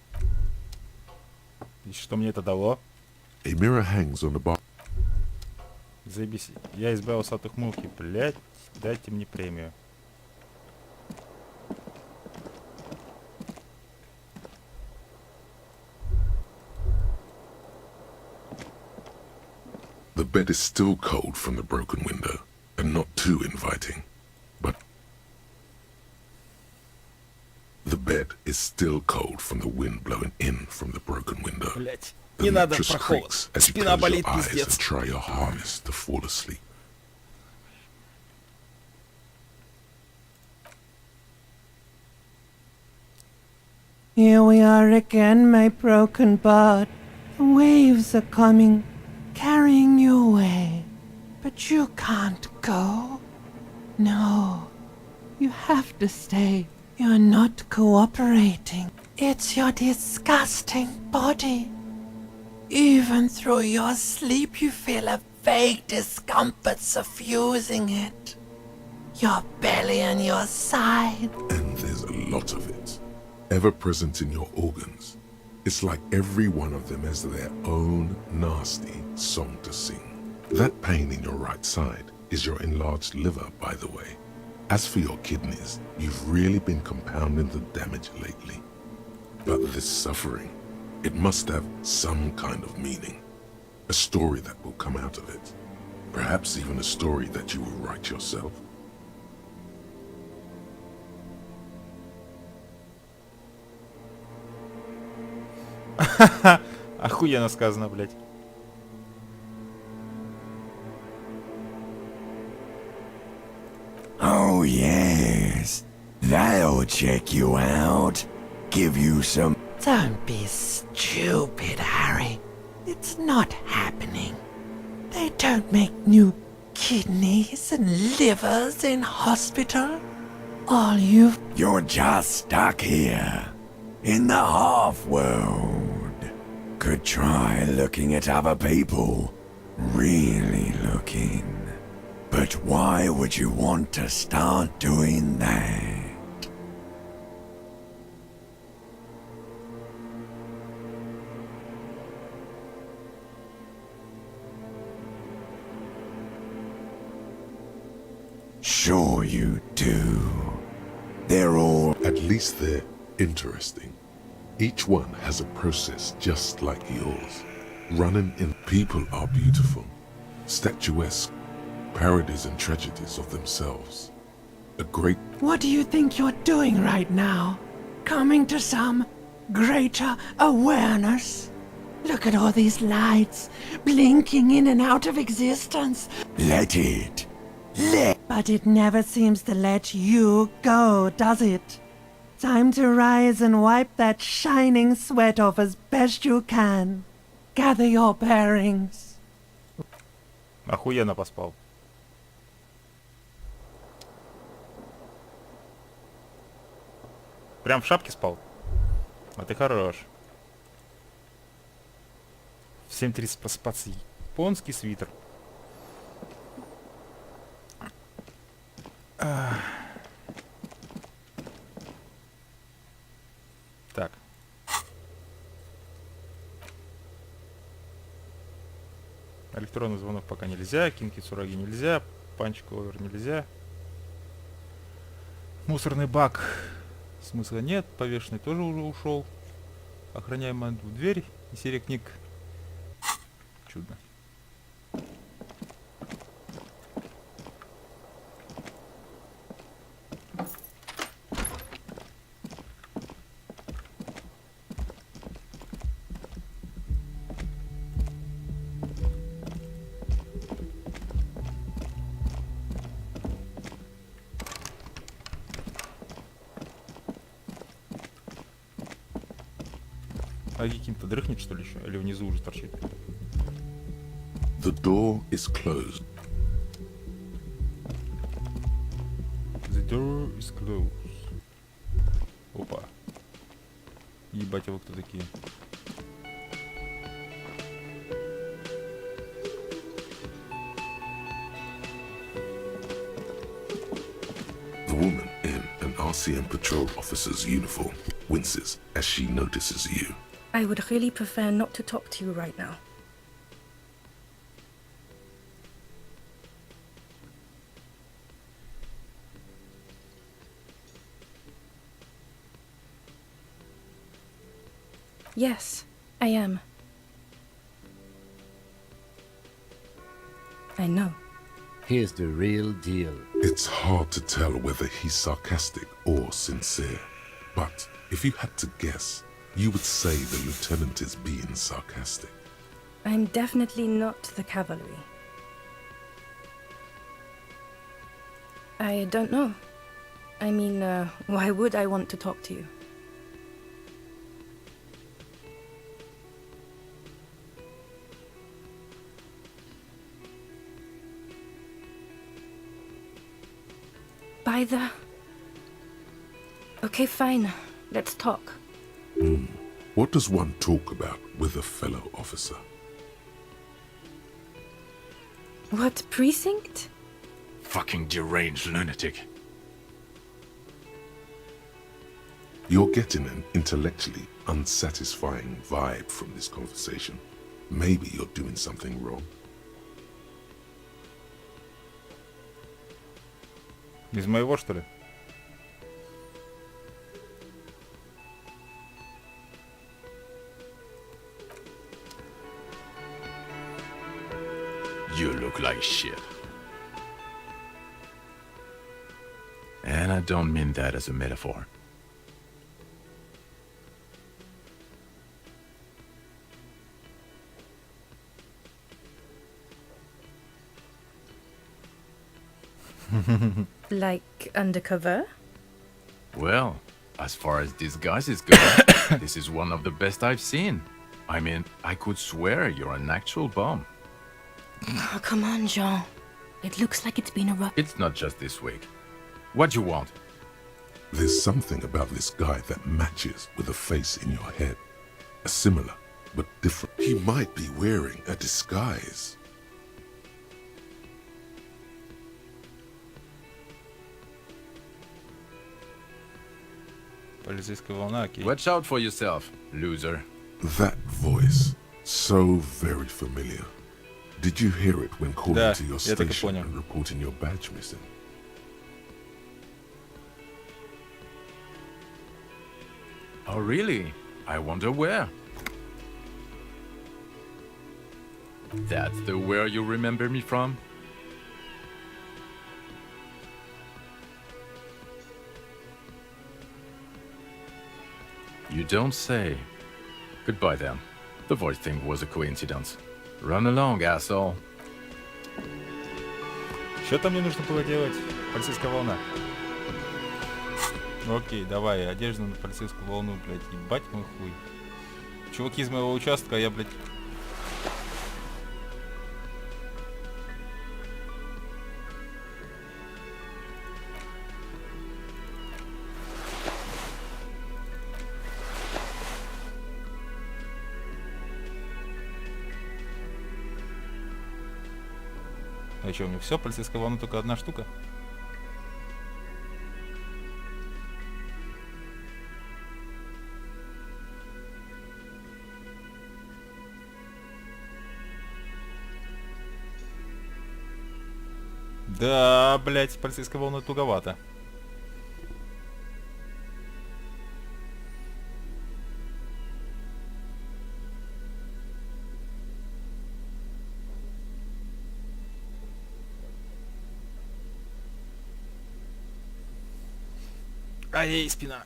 Speaker 1: И что мне это дало?
Speaker 2: A mirror hangs on the bar.
Speaker 1: Заебись. Я избавился от ухмылки. Блять, дайте мне премию.
Speaker 2: The bed is still cold from the broken window, and not too inviting. But the bed is still cold from the wind blowing in from the broken window.
Speaker 1: Блять.
Speaker 2: The
Speaker 1: Не надо
Speaker 2: mattress
Speaker 1: про холод.
Speaker 2: creaks as you
Speaker 1: Спина
Speaker 2: close
Speaker 1: болит,
Speaker 2: your eyes
Speaker 1: пиздец.
Speaker 2: and try your hardest to fall asleep.
Speaker 4: Here we are again, my broken bird. The waves are coming, carrying you away. But you can't go. No, you have to stay. You're not cooperating. It's your disgusting body. Even through your sleep, you feel a vague discomfort suffusing it. Your belly and your side.
Speaker 2: And there's a lot of it, ever present in your organs. It's like every one of them has their own nasty song to sing. That pain in your right side is your enlarged liver, by the way. As for your kidneys, you've really been compounding the damage lately. But this suffering, it must have some kind of meaning. A story that will come out of it. Perhaps even a story that you will write yourself.
Speaker 1: Охуенно сказано, блять.
Speaker 3: Oh, yes. That'll check you out. Give you some...
Speaker 4: Don't be stupid, Harry. It's not happening. They don't make new kidneys and livers in hospital. All you've...
Speaker 3: You're just stuck here. In the half-world. Could try looking at other people. Really looking. But why would you want to start doing that? Sure you do. They're all...
Speaker 2: At least they're interesting. Each one has a process just like yours. Running in people are beautiful, statuesque, parodies and tragedies of themselves. A great...
Speaker 4: What do you think you're doing right now? Coming to some greater awareness? Look at all these lights, blinking in and out of existence.
Speaker 3: Let it.
Speaker 4: But it never seems to let you go, does it? Time to rise and wipe that shining sweat off as best you can. Gather your bearings.
Speaker 1: Охуенно поспал. Прям в шапке спал? А ты хорош. В 7:30 просыпаться. Японский свитер. Так. Электронный звонок пока нельзя. Кинки Цураги нельзя. Панчик овер нельзя. Мусорный бак. Смысла нет. Повешенный тоже уже ушел. Охраняем одну дверь. И серия книг. Чудно. А каким-то дрыхнет, что ли, еще? Или внизу уже торчит?
Speaker 2: The door is closed.
Speaker 1: The door is closed. Опа. Ебать, а вы кто такие?
Speaker 2: The woman in an RCM patrol officer's uniform winces as she notices you.
Speaker 9: I would really prefer not to talk to you right now. Yes, I am. I know.
Speaker 5: Here's the real deal.
Speaker 2: It's hard to tell whether he's sarcastic or sincere, but if you had to guess, you would say the lieutenant is being sarcastic.
Speaker 9: I'm definitely not the cavalry. I don't know. I mean, why would I want to talk to you? By the... Okay, fine. Let's talk.
Speaker 2: What does one talk about with a fellow officer?
Speaker 9: What precinct?
Speaker 10: Fucking deranged lunatic.
Speaker 2: You're getting an intellectually unsatisfying vibe from this conversation. Maybe you're doing something wrong.
Speaker 1: Из моего, что ли?
Speaker 10: You look like shit. And I don't mean that as a metaphor.
Speaker 9: Like undercover?
Speaker 10: Well, as far as disguises go, this is one of the best I've seen. I mean, I could swear you're an actual bomb.
Speaker 9: Oh, come on, Jean. It looks like it's been a rough...
Speaker 10: It's not just this week. What you want?
Speaker 2: There's something about this guy that matches with a face in your head. A similar, but different. He might be wearing a disguise.
Speaker 1: Полицейская волна, окей.
Speaker 10: Watch out for yourself, loser.
Speaker 2: That voice, so very familiar. Did you hear it when calling
Speaker 1: Да,
Speaker 2: to your
Speaker 1: я так и
Speaker 2: station
Speaker 1: понял.
Speaker 2: and reporting your badge missing?
Speaker 10: Oh, really? I wonder where. That's the where you remember me from? You don't say. Goodbye then. The voice thing was a coincidence. Run along, asshole.
Speaker 1: Что там мне нужно было делать? Полицейская волна. Ну окей, давай, одежду на полицейскую волну, блядь, ебать мой хуй. Чуваки из моего участка, я, блядь... А что, у меня все? Полицейская волна только одна штука? Да, блять, полицейская волна туговато. Ай, спина.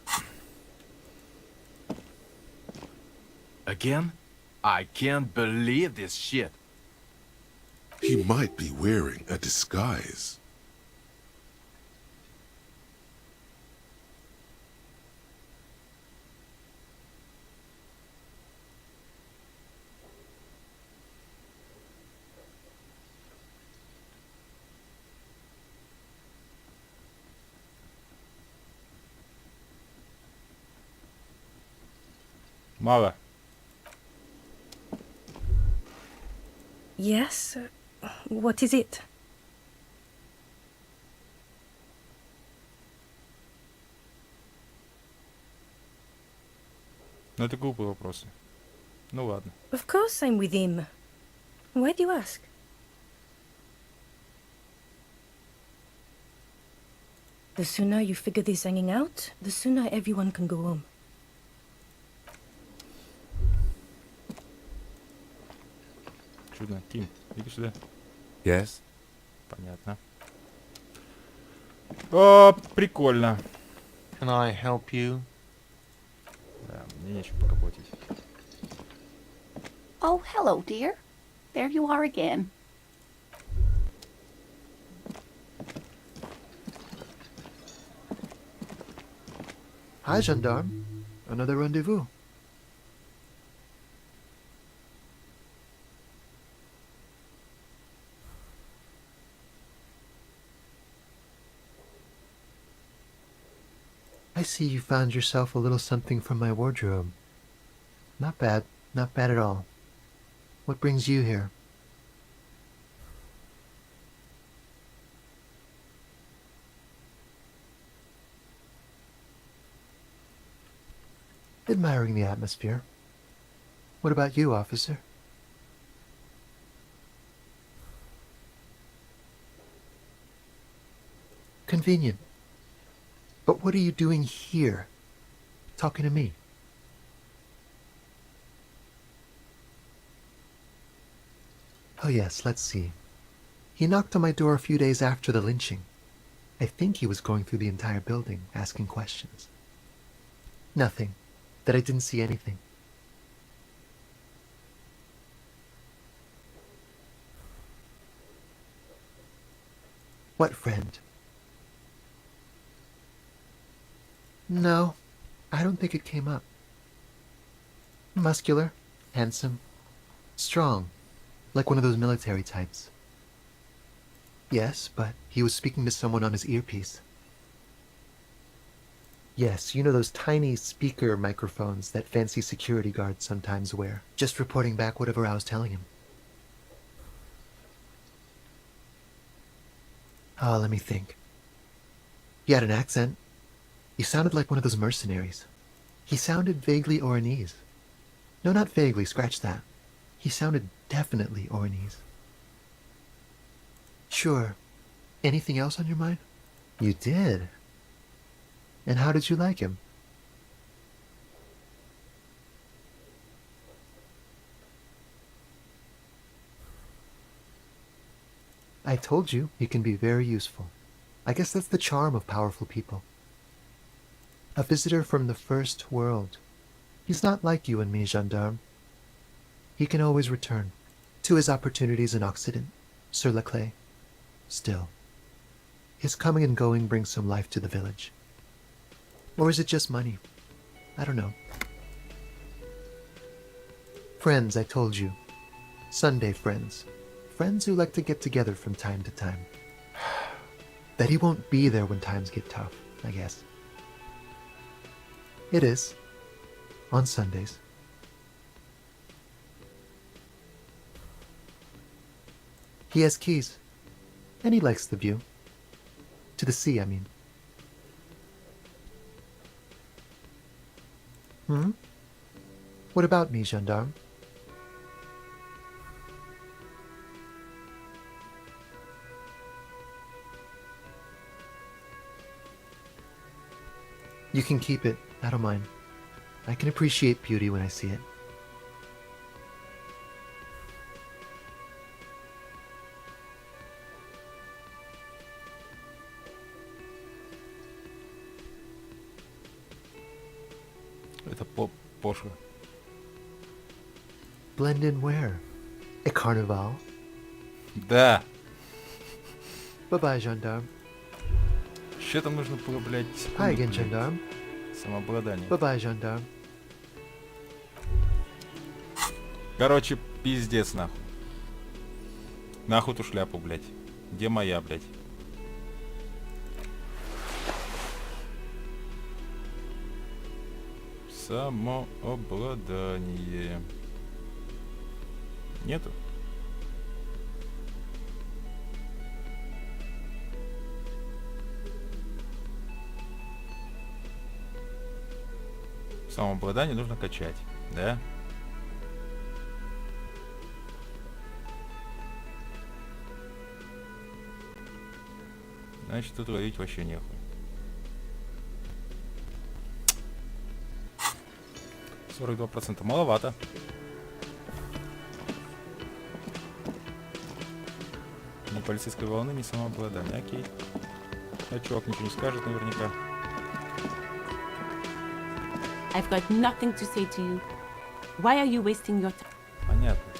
Speaker 10: Again? I can't believe this shit.
Speaker 2: He might be wearing a disguise.
Speaker 1: Мало.
Speaker 9: Yes? What is it?
Speaker 1: Ну это глупые вопросы. Ну ладно.
Speaker 9: Of course I'm with him. Why do you ask? The sooner you figure this hanging out, the sooner everyone can go home.
Speaker 1: Чудно. Тим, иди сюда.
Speaker 5: Yes?
Speaker 1: Понятно. О, прикольно.
Speaker 8: Can I help you?
Speaker 1: Да, мне нечем пока платить.
Speaker 11: Oh, hello, dear. There you are again.
Speaker 12: Hi, gendarme. Another rendezvous. I see you found yourself a little something from my wardrobe. Not bad. Not bad at all. What brings you here? Admiring the atmosphere. What about you, officer? Convenient. But what are you doing here? Talking to me? Oh yes, let's see. He knocked on my door a few days after the lynching. I think he was going through the entire building, asking questions. Nothing. That I didn't see anything. What friend? No, I don't think it came up. Muscular, handsome, strong, like one of those military types. Yes, but he was speaking to someone on his earpiece. Yes, you know those tiny speaker microphones that fancy security guards sometimes wear. Just reporting back whatever I was telling him. Oh, let me think. He had an accent. He sounded like one of those mercenaries. He sounded vaguely Oranese. No, not vaguely, scratch that. He sounded definitely Oranese. Sure. Anything else on your mind? You did? And how did you like him? I told you, he can be very useful. I guess that's the charm of powerful people. A visitor from the first world. He's not like you and me, gendarme. He can always return to his opportunities in Occident, Sur la Clé. Still, his coming and going brings some life to the village. Or is it just money? I don't know. Friends, I told you. Sunday friends. Friends who like to get together from time to time. Bet he won't be there when times get tough, I guess. It is. On Sundays. He has keys. And he likes the view. To the sea, I mean. Hmm? What about me, gendarme? You can keep it. I don't mind. I can appreciate beauty when I see it.
Speaker 1: Это пошло.
Speaker 12: Blend in where? A carnival?
Speaker 1: Да.
Speaker 12: Bye-bye, gendarme.
Speaker 1: Что там нужно было, блядь,
Speaker 12: Hi
Speaker 1: секунду,
Speaker 12: again,
Speaker 1: блядь.
Speaker 12: gendarme.
Speaker 1: Самообладание.
Speaker 12: Bye-bye, gendarme.
Speaker 1: Короче, пиздец, нахуй. Нахуй ту шляпу, блядь. Где моя, блядь? Самообладание. Нету? Самообладание нужно качать, да? Значит, тут ловить вообще нехуй. %42 маловато. Ни полицейской волны, ни самообладания. Окей. А чувак ничего не скажет наверняка.
Speaker 13: I've got nothing to say to you. Why are you wasting your time?
Speaker 1: Понятно.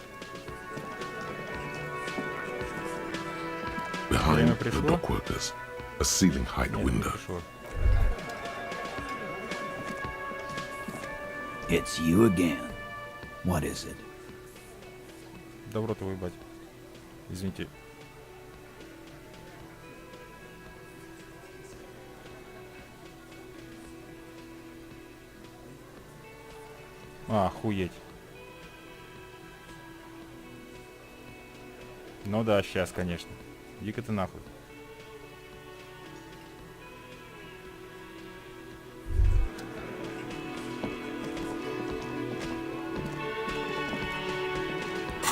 Speaker 2: Behind the dock workers, a ceiling height window.
Speaker 14: It's you again. What is it?
Speaker 1: Добро твой ебать. Извините. Охуеть. Ну да, сейчас, конечно. Иди-ка ты нахуй.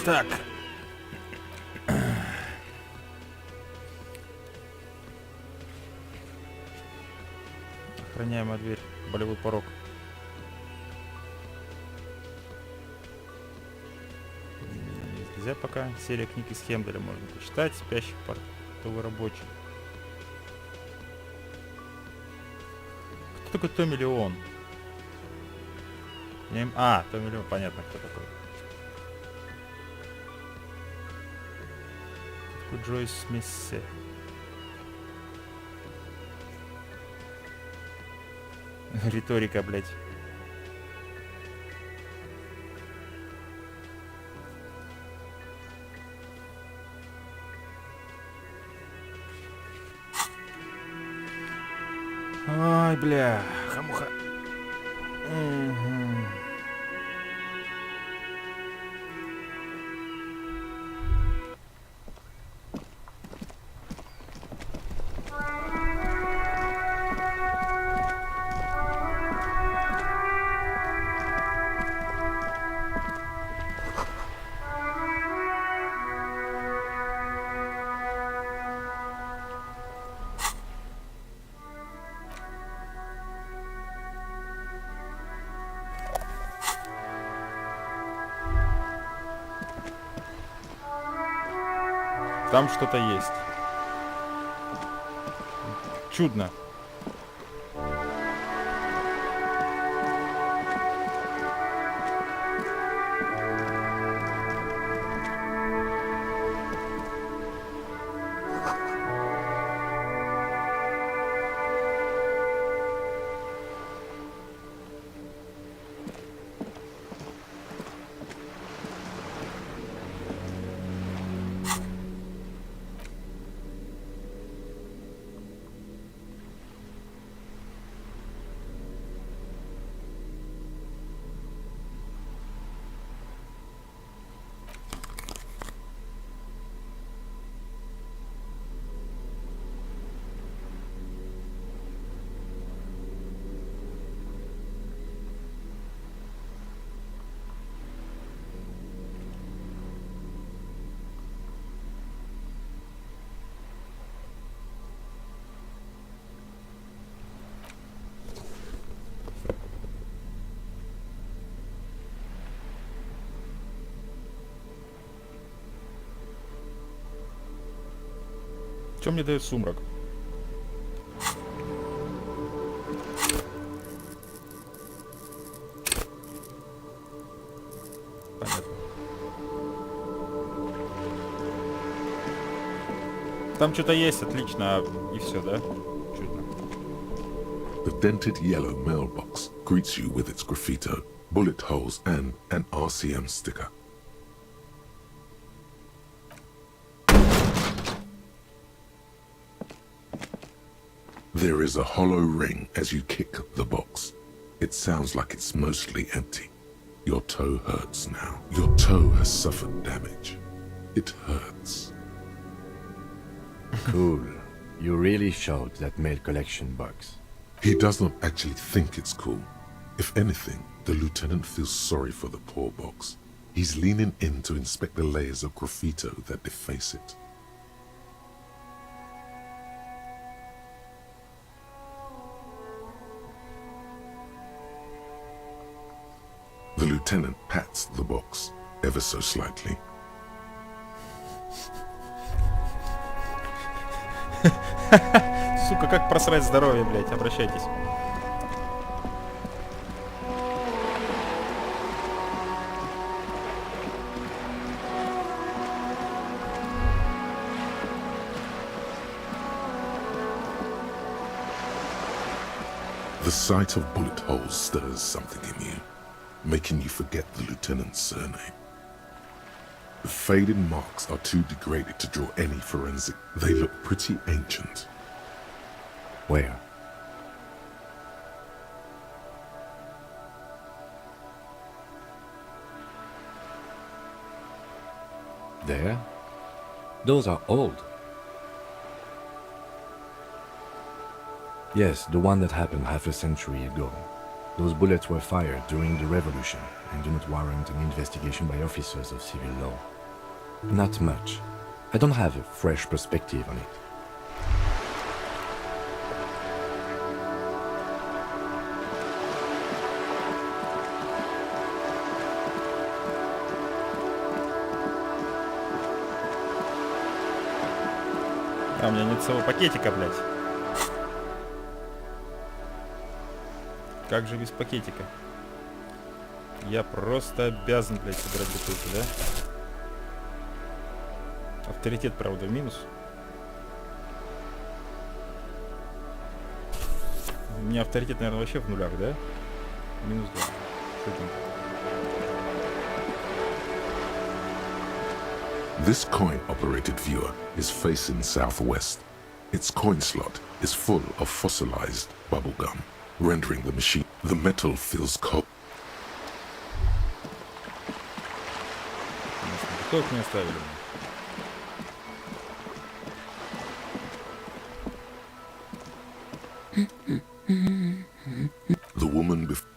Speaker 1: Так. Охраняемая дверь. Болевой порог. Нельзя пока. Серия книг и схем для можно почитать. Спящий портовый рабочий. Кто такой Томми Леон? Томми Леон. Понятно, кто такой. Джойс Миссе. Риторика, блядь. Ай, бля, хамуха. Там что-то есть. Чудно. Чем мне дает сумрак? Понятно. Там что-то есть, отлично, и все, да? Чудно.
Speaker 2: The dented yellow mailbox greets you with its graffito, bullet holes, and an RCM sticker. There is a hollow ring as you kick the box. It sounds like it's mostly empty. Your toe hurts now. Your toe has suffered damage. It hurts.
Speaker 5: Cool. You really showed that mail collection box.
Speaker 2: He does not actually think it's cool. If anything, the lieutenant feels sorry for the poor box. He's leaning in to inspect the layers of graffito that deface it. The lieutenant pats the box, ever so slightly.
Speaker 1: Сука, как просрать здоровье, блядь, обращайтесь.
Speaker 2: The sight of bullet holes stirs something in you, making you forget the lieutenant's surname. The faded marks are too degraded to draw any forensic. They look pretty ancient.
Speaker 5: Where? There? Those are old. Yes, the one that happened half a century ago. Those bullets were fired during the revolution and do not warrant an investigation by officers of civil law. Not much. I don't have a fresh perspective on it.
Speaker 1: А у меня нет целого пакетика, блядь. Как же без пакетика? Я просто обязан, блядь, собирать бутылки, да? Авторитет, правда, в минус. У меня авторитет, наверное, вообще в нулях, да? Минус 2. Шутим.
Speaker 2: This coin-operated viewer is facing southwest. Its coin slot is full of fossilized bubblegum, rendering the machine. The metal feels cold.
Speaker 1: Бутылок не оставили.
Speaker 2: The woman before.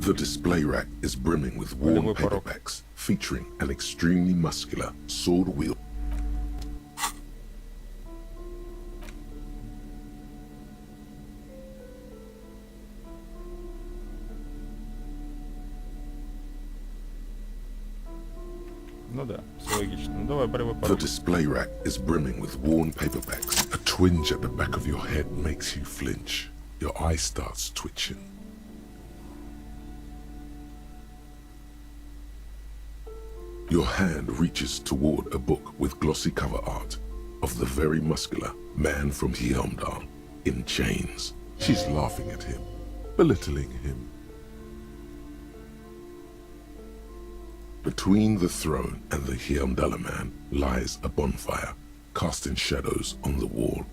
Speaker 2: The display rack is brimming with worn paperbacks, featuring an extremely muscular sword wield.
Speaker 1: Ну да, все логично. Ну давай, борьба
Speaker 2: The display rack is brimming with worn paperbacks. A twinge at the back of your head makes you flinch. Your eye starts twitching. Your hand reaches toward a book with glossy cover art of the very muscular man from Heimdall in chains. She's laughing at him, belittling him. Between the throne and the Heimdall man lies a bonfire, casting shadows on the wall.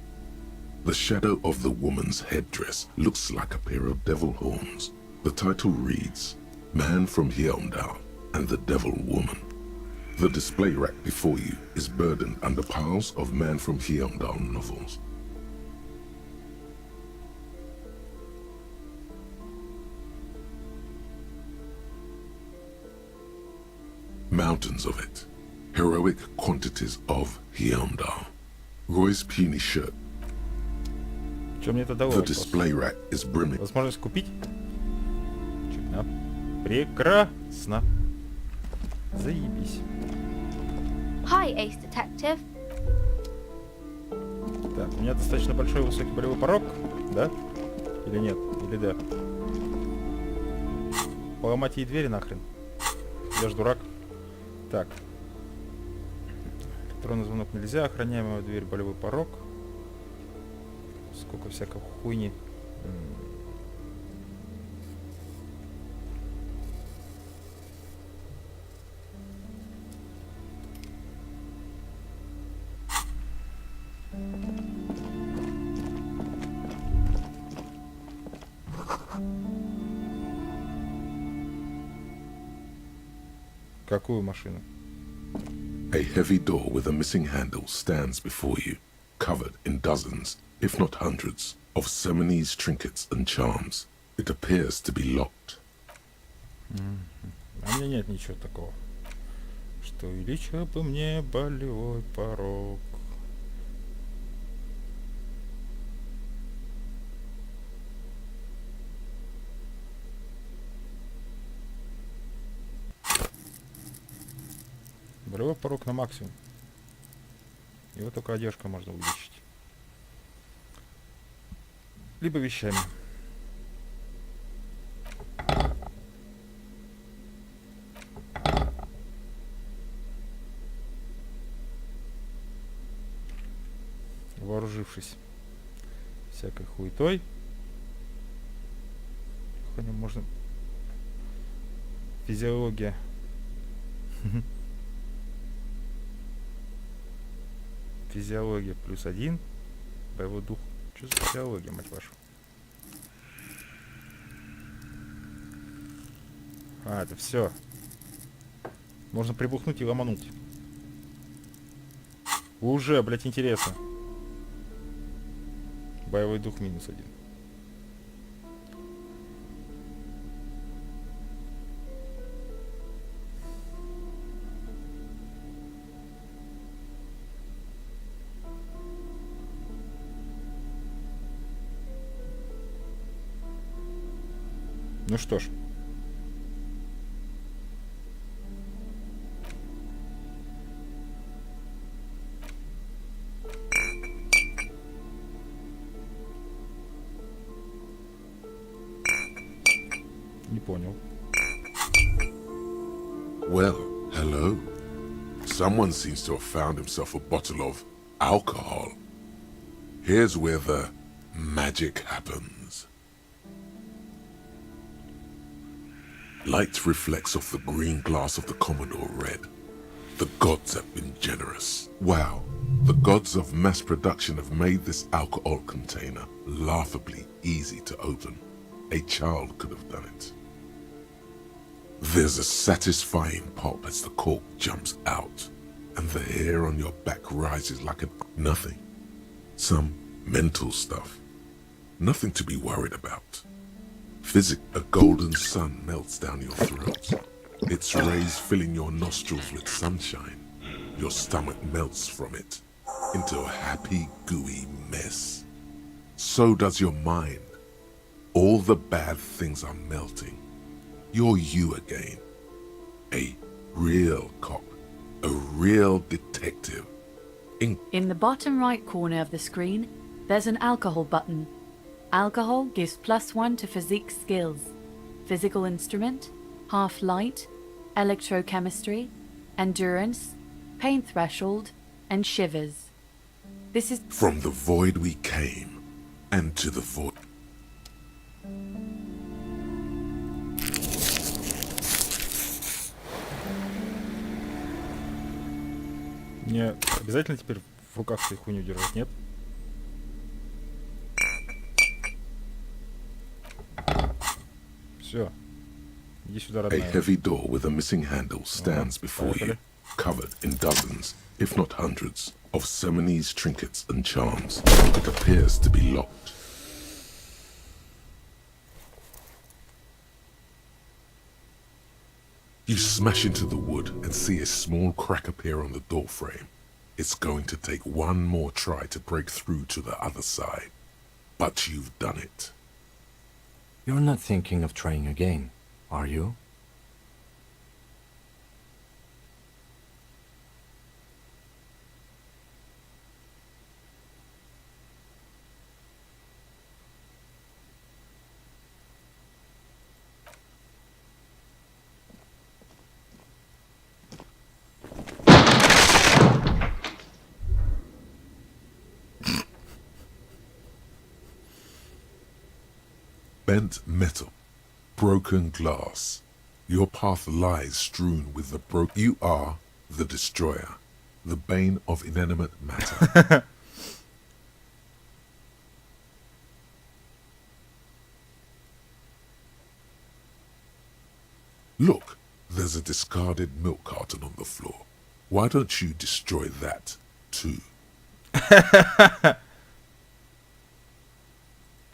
Speaker 2: The shadow of the woman's headdress looks like a pair of devil horns. The title reads, Man from Heimdall and the Devil Woman. The display rack before you is burdened under piles of Man from Heimdall novels. Mountains of it. Heroic quantities of Heimdall. Roy's puny shirt.
Speaker 1: Что мне это дало?
Speaker 2: The display rack is brimming.
Speaker 1: Возможность купить? Чудно. Прекрасно. Заебись.
Speaker 11: Hi, Ace Detective.
Speaker 1: Так, у меня достаточно большой высокий болевой порог, да? Или нет? Или да? Поломать ей двери нахрен. Я ж дурак. Так. Электронный звонок нельзя. Охраняемая дверь, болевой порог. Сколько всякой хуйни. Какую машину?
Speaker 2: A heavy door with a missing handle stands before you, covered in dozens, if not hundreds, of Seminese trinkets and charms. It appears to be locked.
Speaker 1: А у меня нет ничего такого. Что увеличило бы мне болевой порог. Болевой порог на максимум. Его только одежка можно увеличить. Либо вещами. Вооружившись всякой хуетой. Можно... Физиология. Физиология +1. Боевой дух. Что за физиология, мать вашу? А, это все. Можно прибухнуть и ломануть. Уже, блять, интересно. Боевой дух -1. Ну что ж. Не понял.
Speaker 2: Well, hello. Someone seems to have found himself a bottle of alcohol. Here's where the magic happens. Light reflects off the green glass of the Commodore red. The gods have been generous. Wow, the gods of mass production have made this alcohol container laughably easy to open. A child could have done it. There's a satisfying pop as the cork jumps out, and the hair on your back rises like nothing. Some mental stuff. Nothing to be worried about. A golden sun melts down your throat. Its rays filling your nostrils with sunshine. Your stomach melts from it into a happy, gooey mess. So does your mind. All the bad things are melting. You're you again. A real cop. A real detective.
Speaker 6: In the bottom right corner of the screen, there's an alcohol button. Alcohol gives +1 to physique skills. Physical instrument, half light, electrochemistry, endurance, pain threshold, and shivers. This is
Speaker 2: from the void we came, and to the void.
Speaker 1: Мне обязательно теперь в руках свою хуйню держать, нет? Все. Иди сюда, родная.
Speaker 2: A heavy door with a missing handle stands before you, covered in dozens, if not hundreds, of Seminese trinkets and charms. It appears to be locked. You smash into the wood and see a small crack appear on the door frame. It's going to take one more try to break through to the other side. but you've done it.
Speaker 5: You're not thinking of trying again, are you?
Speaker 2: Bent metal, broken glass. Your path lies strewn with the You are the destroyer, the bane of inanimate matter. Look, there's a discarded milk carton on the floor. Why don't you destroy that, too?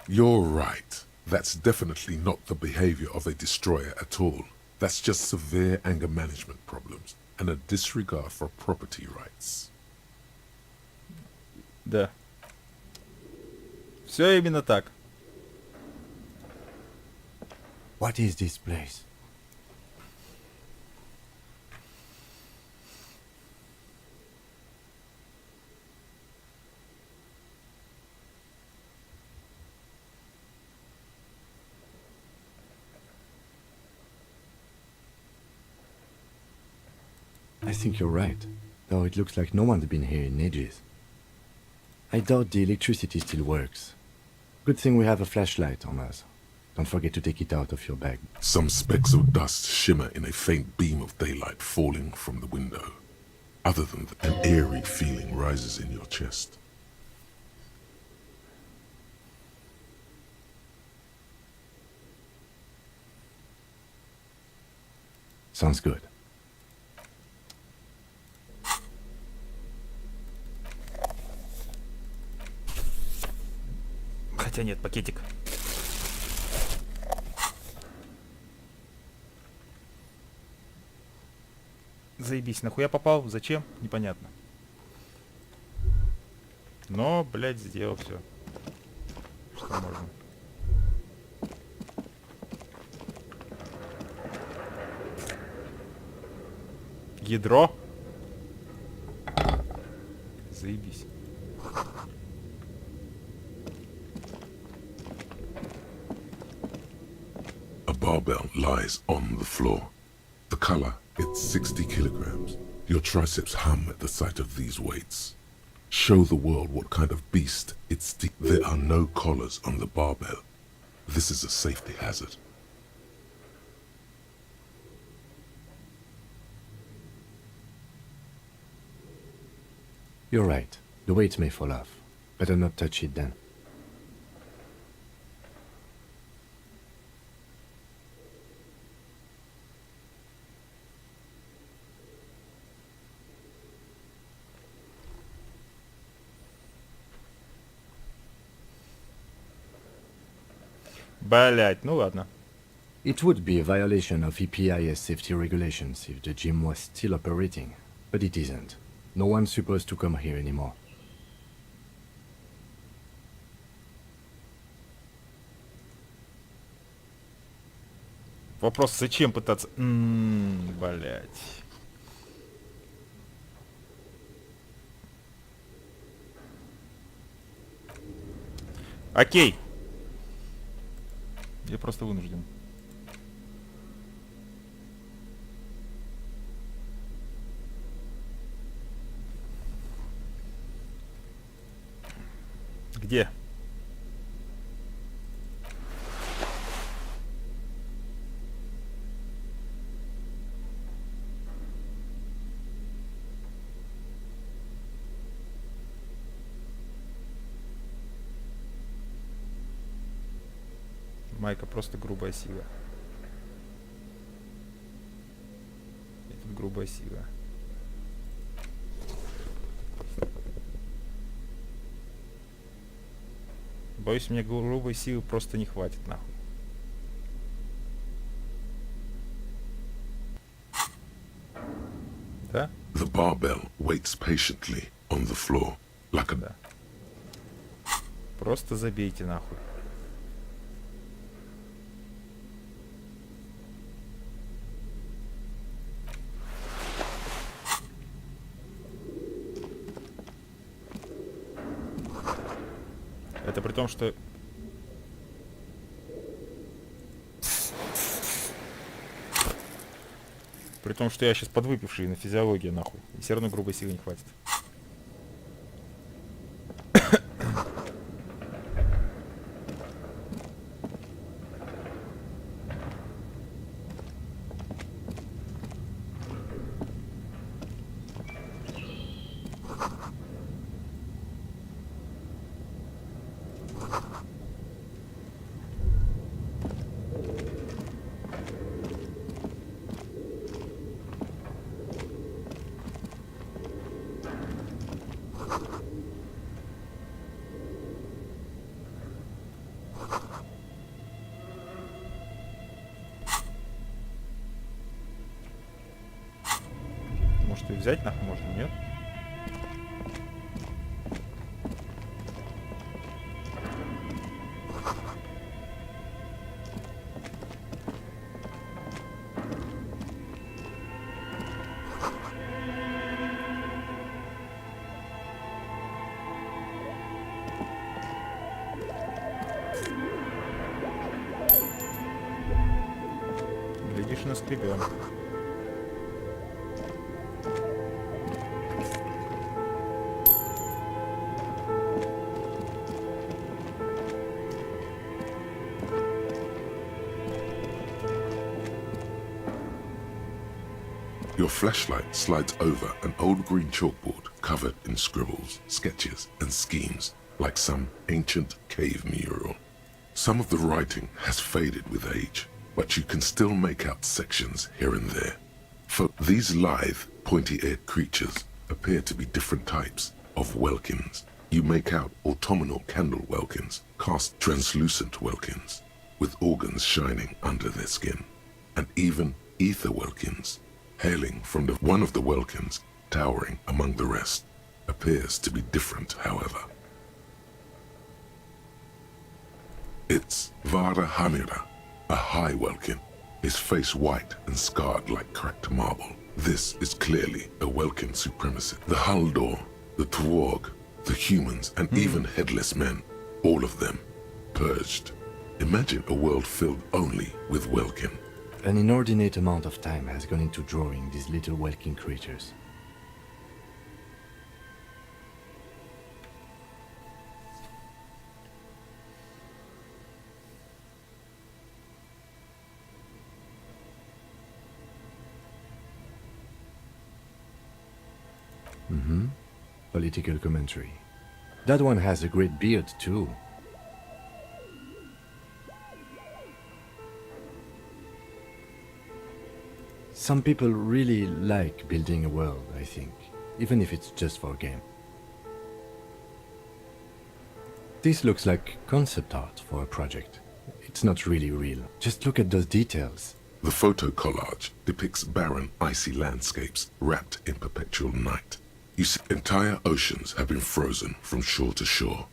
Speaker 2: You're right. That's definitely not the behavior of a destroyer at all. That's just severe anger management problems and a disregard for property rights.
Speaker 1: Да. Все именно так.
Speaker 5: What is this place? I think you're right, though it looks like no one's been here in ages. I doubt the electricity still works. Good thing we have a flashlight on us. Don't forget to take it out of your bag.
Speaker 2: Some specks of dust shimmer in a faint beam of daylight falling from the window. Other than that, an eerie feeling rises in your chest.
Speaker 5: Sounds good.
Speaker 1: Хотя нет, пакетик. Заебись, нахуя попал? Зачем? Непонятно. Но, блядь, сделал все, что можно. Ядро. Заебись.
Speaker 2: A barbell lies on the floor. The color, it's 60 kilograms. Your triceps hum at the sight of these weights. Show the world what kind of beast it's. There are no collars on the barbell. This is a safety hazard.
Speaker 5: You're right. The weight may fall off. Better not touch it then.
Speaker 1: Блять, ну ладно.
Speaker 5: It would be a violation of EPIS safety regulations if the gym was still operating, but it isn't. No one's supposed to come here anymore.
Speaker 1: Вопрос, зачем пытаться... Блять. Окей. Я просто вынужден. Где? Майка просто грубая сила. И тут грубая сила. Боюсь, мне грубой силы просто не хватит, нахуй. Да?
Speaker 2: The barbell waits patiently on the floor, like a...
Speaker 1: Да. Просто забейте нахуй. Это при том, что... При том, что я сейчас подвыпивший на физиологии, нахуй. И все равно грубой силы не хватит. Может и взять нахуй можно, нет? Глядишь, наскребем.
Speaker 2: Your flashlight slides over an old green chalkboard covered in scribbles, sketches, and schemes, like some ancient cave mural. Some of the writing has faded with age, but you can still make out sections here and there. For these lithe, pointy-eared creatures appear to be different types of welkins. You make out autumnal candle welkins, cast translucent welkins, with organs shining under their skin, and even ether welkins, hailing from one of the welkins, towering among the rest, appears to be different, however. It's Vara Hamira, a high welkin, his face white and scarred like cracked marble. This is clearly a welkin supremacy. The Haldor, the Tuorg, the humans, and even headless men, all of them, purged. Imagine a world filled only with welkin.
Speaker 5: An inordinate amount of time has gone into drawing these little welkin creatures. Political commentary. That one has a great beard too. Some people really like building a world, I think, even if it's just for a game. This looks like concept art for a project. It's not really real. Just look at those details.
Speaker 2: The photo collage depicts barren, icy landscapes wrapped in perpetual night. You see, entire oceans have been frozen from shore to shore.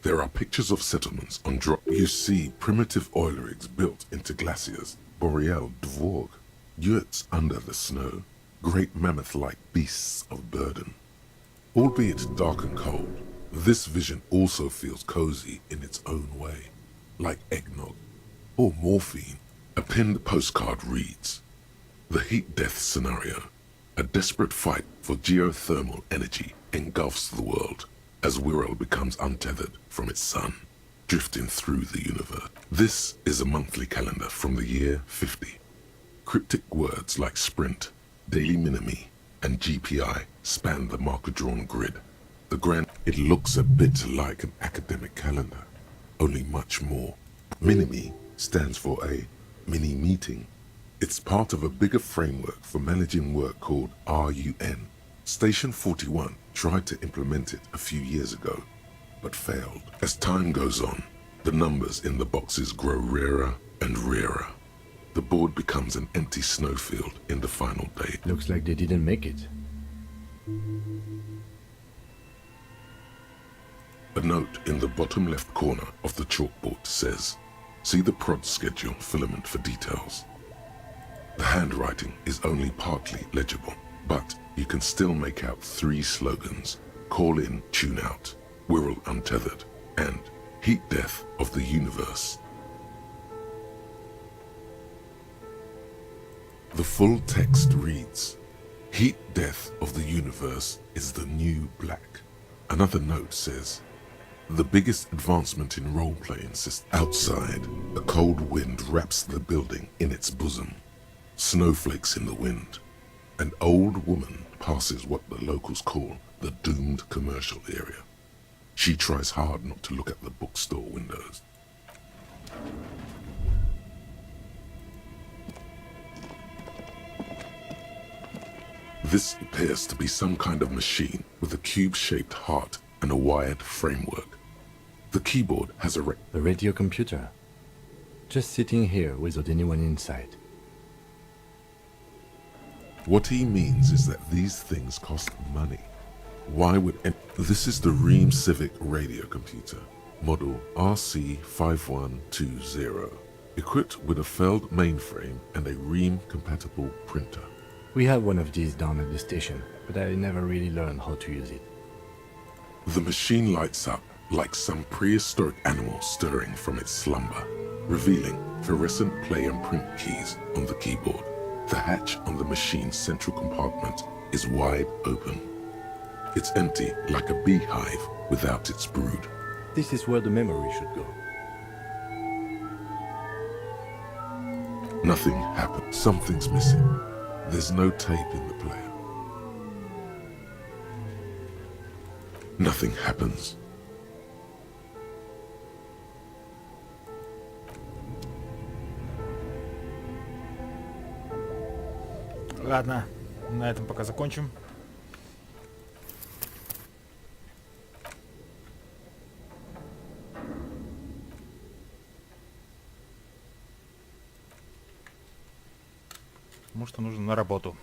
Speaker 2: There are pictures of settlements on drop. You see primitive oil rigs built into glaciers, boreal dvorg, yurts under the snow, great mammoth-like beasts of burden. Albeit dark and cold, this vision also feels cozy in its own way, like eggnog or morphine. A pinned postcard reads, "The heat death scenario. A desperate fight for geothermal energy engulfs the world as Wirral becomes untethered from its sun, drifting through the universe." This is a monthly calendar from the year 50. Cryptic words like sprint, daily minimi, and GPI span the marker-drawn grid. It looks a bit like an academic calendar, only much more. Minimi stands for a mini-meeting. It's part of a bigger framework for managing work called RUN. Station 41 tried to implement it a few years ago, but failed. As time goes on, the numbers in the boxes grow rarer and rarer. The board becomes an empty snowfield in the final day.
Speaker 5: Looks like they didn't make it.
Speaker 2: A note in the bottom left corner of the chalkboard says, "See the prod schedule filament for details." The handwriting is only partly legible, but you can still make out 3 slogans: "Call in, tune out," "Wirral untethered," and "Heat death of the universe." The full text reads, "Heat death of the universe is the new black." Another note says, "The biggest advancement in role-playing systems." Outside, a cold wind wraps the building in its bosom. Snowflakes in the wind. An old woman passes what the locals call the doomed commercial area. She tries hard not to look at the bookstore windows. This appears to be some kind of machine with a cube-shaped heart and a wired framework. The keyboard has a
Speaker 5: radio computer. Just sitting here without anyone inside.
Speaker 2: What he means is that these things cost money. Why would this is the Ream Civic radio computer, model RC5120, equipped with a Feld mainframe and a Ream-compatible printer.
Speaker 5: We have one of these down at the station, but I never really learned how to use it.
Speaker 2: The machine lights up like some prehistoric animal stirring from its slumber, revealing fluorescent play and print keys on the keyboard. The hatch on the machine's central compartment is wide open. It's empty like a beehive without its brood.
Speaker 5: This is where the memory should go.
Speaker 2: Nothing happened. Something's missing. There's no tape in the player. Nothing happens.
Speaker 1: Ладно, на этом пока закончим. Потому что нужно на работу.